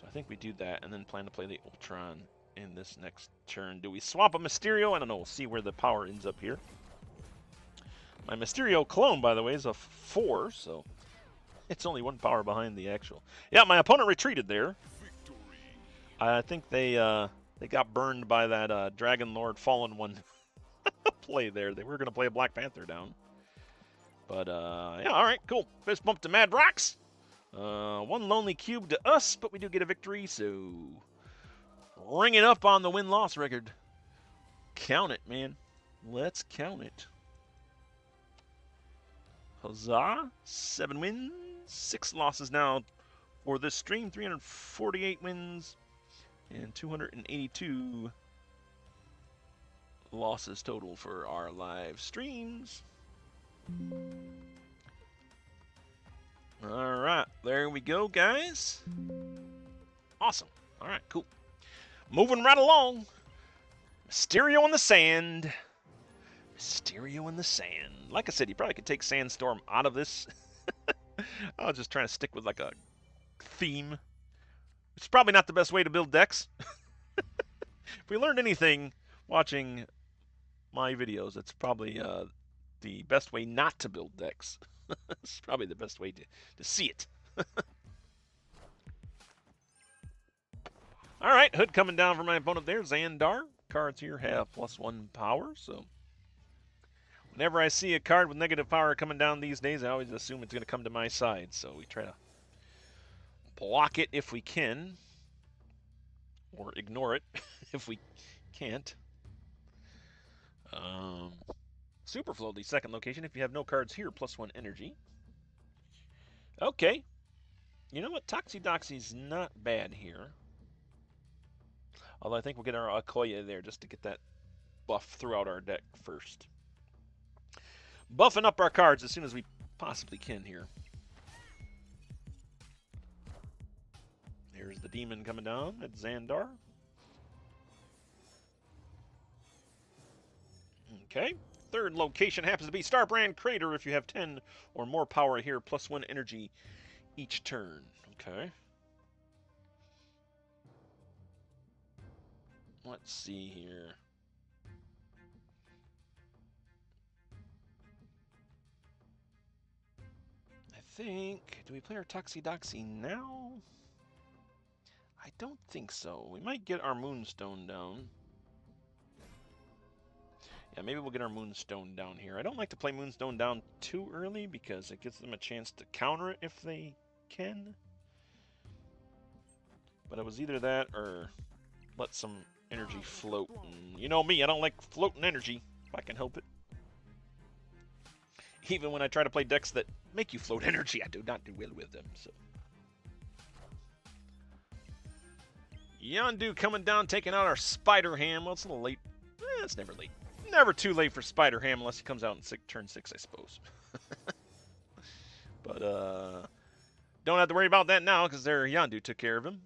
So I think we do that and then plan to play the Ultron in this next turn. Do we swap a Mysterio? I don't know. We'll see where the power ends up here. My Mysterio clone, by the way, is a 4, so it's only 1 power behind the actual. Yeah, my opponent retreated there. I think they got burned by that Dragon Lord Fallen One play there. They were going to play a Black Panther down. But, yeah, all right, cool. Fist bump to Mad Rocks. 1 lonely cube to us, but we do get a victory, so ring it up on the win-loss record. Count it, man. Let's count it. Huzzah! 7 wins, 6 losses now for this stream. 348 wins and 282 losses total for our live streams. All right, there we go, guys. Awesome. All right, cool. Moving right along. Mysterio in the sand. Mysterio in the sand. Like I said, you probably could take Sandstorm out of this. I was just trying to stick with like a theme. It's probably not the best way to build decks. If we learned anything watching my videos, it's probably the best way not to build decks. It's probably the best way to see it. All right, Hood coming down for my opponent there. Xandar. Cards here have +1 power, so whenever I see a card with negative power coming down these days, I always assume it's going to come to my side, so we try to block it if we can, or ignore it if we can't. Superflow, the second location. If you have no cards here, +1 energy. Okay. You know what? Toxie Doxie's not bad here. Although I think we'll get our Okoye there just to get that buff throughout our deck first. Buffing up our cards as soon as we possibly can here. There's the demon coming down at Xandar. Okay. Third location happens to be Starbrand Crater if you have 10 or more power here, +1 energy each turn. Okay. Let's see here. I think, do we play our Toxie Doxie now? I don't think so. We might get our Moonstone down. Yeah, maybe we'll get our Moonstone down here. I don't like to play Moonstone down too early because it gives them a chance to counter it if they can. But it was either that or let some energy float. And you know me, I don't like floating energy if I can help it. Even when I try to play decks that make you float energy, I do not do well with them. So Yondu coming down, taking out our Spider Ham. Well, it's a little late. It's never late. Never too late for Spider Ham unless he comes out in turn 6, I suppose. But don't have to worry about that now because their Yondu took care of him.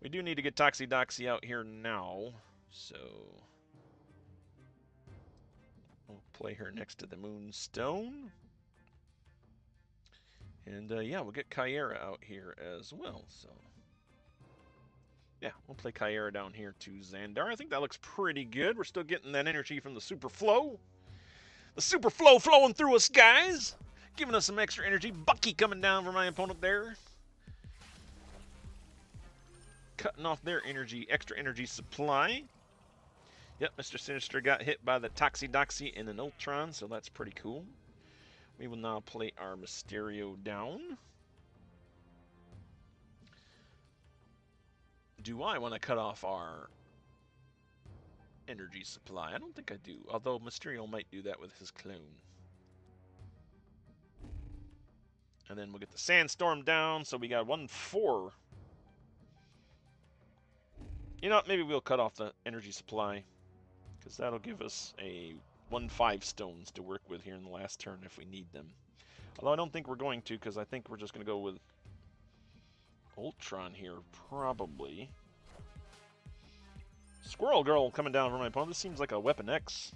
We do need to get Toxie Doxie out here now, so we'll play her next to the Moonstone. And yeah, we'll get Caiera out here as well, so yeah, we'll play Caiera down here to Xandar. I think that looks pretty good. We're still getting that energy from the Super Flow. The Super Flow flowing through us, guys. Giving us some extra energy. Bucky coming down for my opponent there. Cutting off their energy, extra energy supply. Yep, Mr. Sinister got hit by the Toxie Doxie in an Ultron, so that's pretty cool. We will now play our Mysterio down. Do I want to cut off our energy supply? I don't think I do, although Mysterio might do that with his clone. And then we'll get the Sandstorm down, so we got 1-4. You know what, maybe we'll cut off the energy supply, because that'll give us a 1-5 stones to work with here in the last turn if we need them. Although I don't think we're going to, because I think we're just going to go with Ultron here, probably. Squirrel Girl coming down for my opponent. This seems like a Weapon X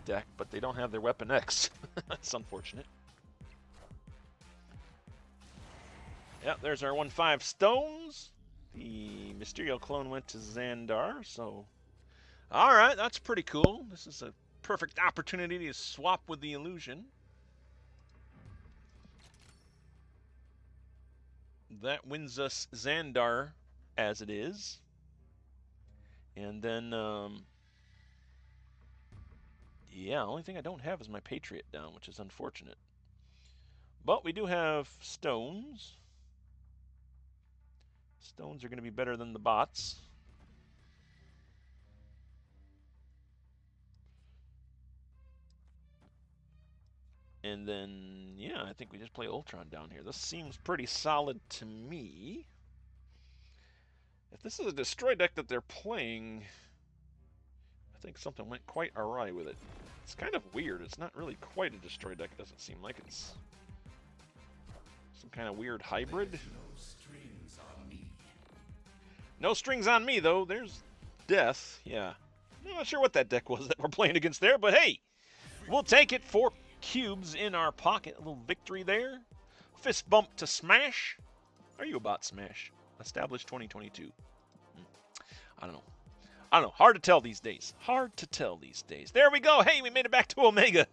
deck, but they don't have their Weapon X. That's unfortunate. Yep, there's our 1-5 stones. The Mysterio clone went to Xandar, so... Alright, that's pretty cool. This is a perfect opportunity to swap with the illusion. That wins us Xandar as it is. And then, yeah, the only thing I don't have is my Patriot down, which is unfortunate. But we do have stones. Stones are going to be better than the bots. And then, yeah, I think we just play Ultron down here. This seems pretty solid to me. If this is a destroy deck that they're playing, I think something went quite awry with it. It's kind of weird. It's not really quite a destroy deck. It doesn't seem like it's some kind of weird hybrid. No strings on me, though. There's death. Yeah. I'm not sure what that deck was that we're playing against there, but hey, we'll take it. 4 cubes in our pocket. A little victory there. Fist bump to Smash. Are you about Smash? Established 2022. I don't know. I don't know. Hard to tell these days. Hard to tell these days. There we go. Hey, we made it back to Omega.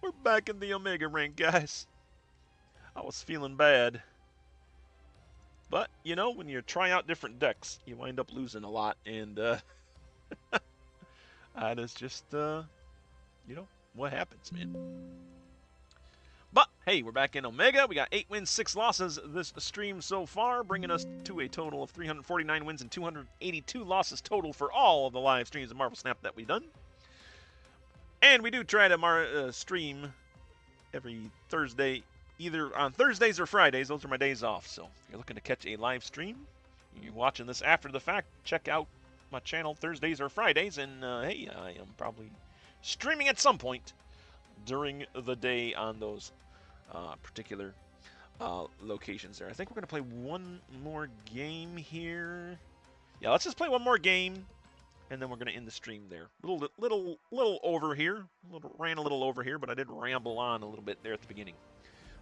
We're back in the Omega rank, guys. I was feeling bad. But, you know, when you try out different decks, you wind up losing a lot. And that is just, you know, what happens, man. But, hey, we're back in Omega. We got 8 wins, 6 losses this stream so far, bringing us to a total of 349 wins and 282 losses total for all of the live streams of Marvel Snap that we've done. And we do try to stream every Thursday, either on Thursdays or Fridays. Those are my days off. So if you're looking to catch a live stream, you're watching this after the fact, check out my channel Thursdays or Fridays. And, hey, I am probably streaming at some point during the day on those particular locations there. I think we're going to play one more game here. Yeah, let's just play one more game, and then we're going to end the stream there. Little over here. Ran a little over here, but I did ramble on a little bit there at the beginning.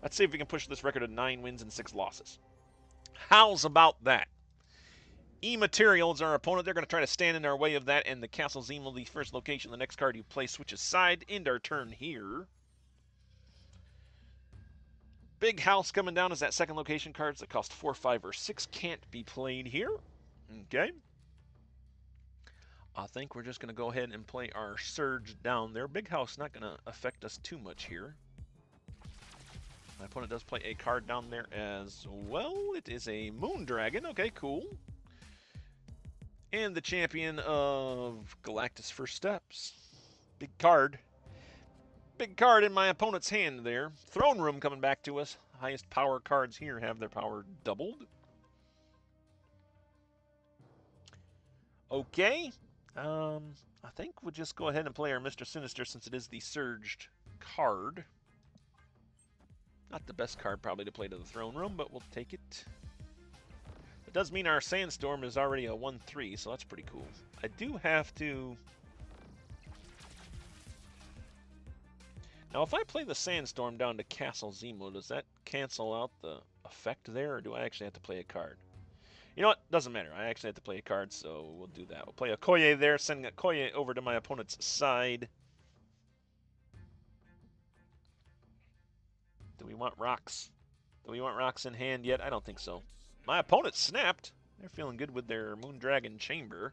Let's see if we can push this record to 9 wins and 6 losses. How's about that? E-Material is our opponent. They're going to try to stand in our way of that, and the Castle Zemo, the first location. The next card you play switches side. End our turn here. Big House coming down as that second location. Cards that cost 4, 5, or 6 can't be played here. Okay. I think we're just going to go ahead and play our Surge down there. Big House not going to affect us too much here. My opponent does play a card down there as well. It is a Moon Dragon. Okay, cool. And the champion of Galactus First Steps. Big card. Big card in my opponent's hand there. Throne Room coming back to us. Highest power cards here have their power doubled. Okay. I think we'll just go ahead and play our Mr. Sinister since it is the surged card. Not the best card probably to play to the Throne Room, but we'll take it. It does mean our Sandstorm is already a 1-3, so that's pretty cool. I do have to... Now, if I play the Sandstorm down to Castle Zemo, does that cancel out the effect there, or do I actually have to play a card? You know what? Doesn't matter. I actually have to play a card, so we'll do that. We'll play Okoye there, sending Okoye over to my opponent's side. Do we want rocks? Do we want rocks in hand yet? I don't think so. My opponent snapped. They're feeling good with their Moon Dragon Chamber.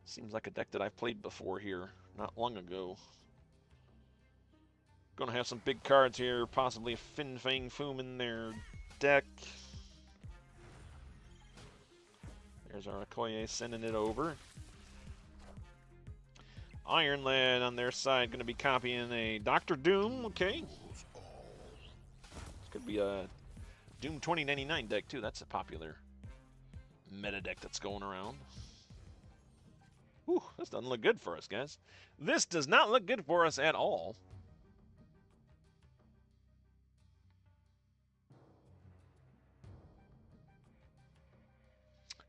Seems like a deck that I've played before here. not long ago. Gonna have some big cards here, possibly a Fang Foom in their deck. There's our Okoye sending it over. Iron Lad on their side going to be copying a Dr. Doom. Okay. This could be a Doom 2099 deck, too. That's a popular meta deck that's going around. Whew, this doesn't look good for us, guys. This does not look good for us at all.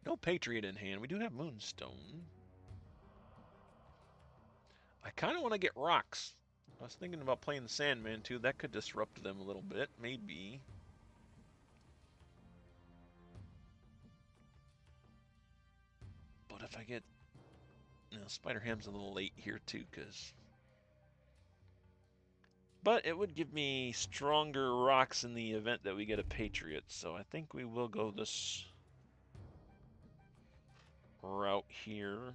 No Patriot in hand. We do have Moonstone. I kind of want to get rocks. I was thinking about playing the Sandman too. That could disrupt them a little bit, maybe. But if I get, you know, Spider Ham's a little late here too, but it would give me stronger rocks in the event that we get a Patriot. So I think we will go this route here.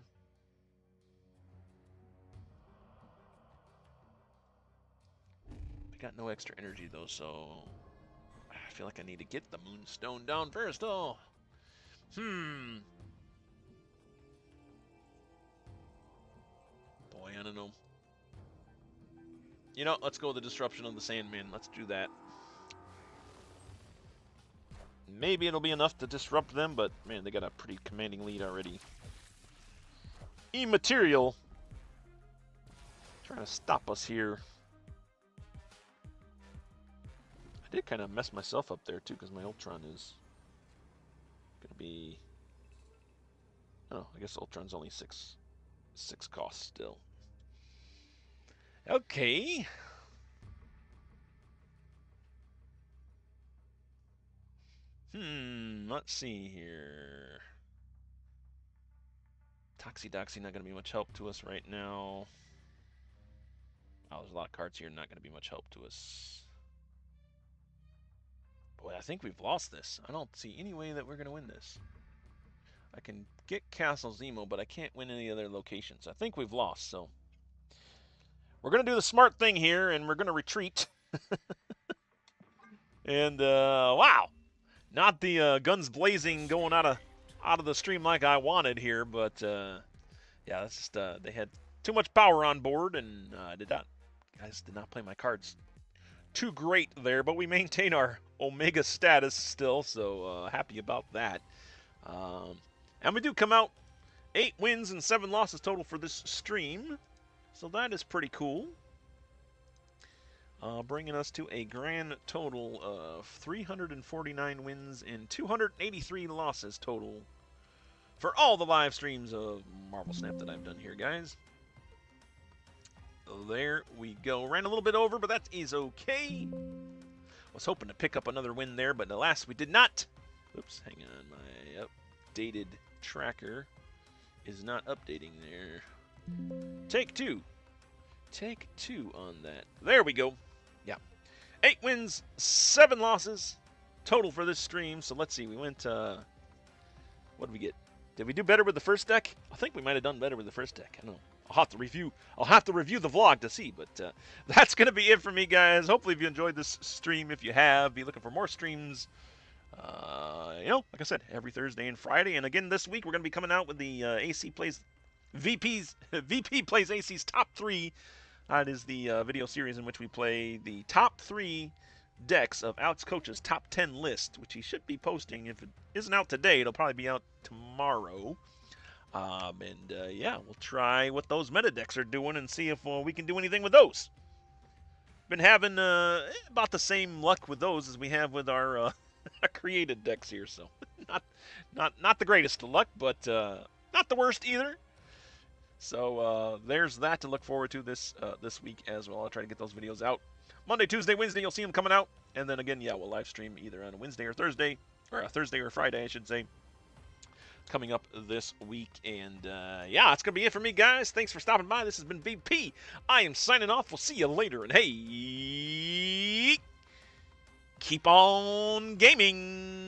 Got no extra energy though, so I feel like I need to get the Moonstone down first. Oh, boy, I don't know. You know, let's go with the disruption of the Sandman. Let's do that. Maybe it'll be enough to disrupt them, but man, they got a pretty commanding lead already. Immaterial trying to stop us here. I did kind of mess myself up there too, because my Ultron is gonna be. Oh, I guess Ultron's only six cost still. Okay. Let's see here. Toxie Doxie not gonna be much help to us right now. Oh, there's a lot of cards here, not gonna be much help to us. Boy, I think we've lost this. I don't see any way that we're going to win this. I can get Castle Zemo, but I can't win any other locations. I think we've lost, so we're going to do the smart thing here, and we're going to retreat. And, wow. Not the guns blazing going out of the stream like I wanted here, but, yeah, that's just, they had too much power on board, and guys did not play my cards too great there, but we maintain our Omega status still, so happy about that. And we do come out 8 wins and 7 losses total for this stream, so that is pretty cool. Bringing us to a grand total of 349 wins and 283 losses total for all the live streams of Marvel Snap that I've done here, guys. There we go. Ran a little bit over, but that is okay. Was hoping to pick up another win there, but alas, we did not. Oops, hang on. My updated tracker is not updating there. Take two. Take 2 on that. There we go. Yeah. 8 wins, 7 losses total for this stream. So let's see. We went, what did we get? Did we do better with the first deck? I think we might have done better with the first deck. I don't know. I'll have to review the vlog to see, but that's going to be it for me, guys. Hopefully, if you enjoyed this stream, if you have, be looking for more streams. You know, like I said, every Thursday and Friday. And again, this week, we're going to be coming out with the VP plays AC's top 3. That is the video series in which we play the top 3 decks of Alex Coach's top 10 list, which he should be posting. If it isn't out today, it'll probably be out tomorrow. Yeah, we'll try what those meta decks are doing and see if we can do anything with those. Been having about the same luck with those as we have with our created decks here, so not the greatest of luck, but not the worst either. So there's that to look forward to this week as well. I'll try to get those videos out Monday, Tuesday, Wednesday. You'll see them coming out, and then again, yeah, we'll live stream either on a Wednesday or Thursday, or a Thursday or Friday, I should say, coming up this week. And yeah, that's gonna be it for me, guys. Thanks for stopping by. This has been VP. I am signing off. We'll see you later, and hey, keep on gaming.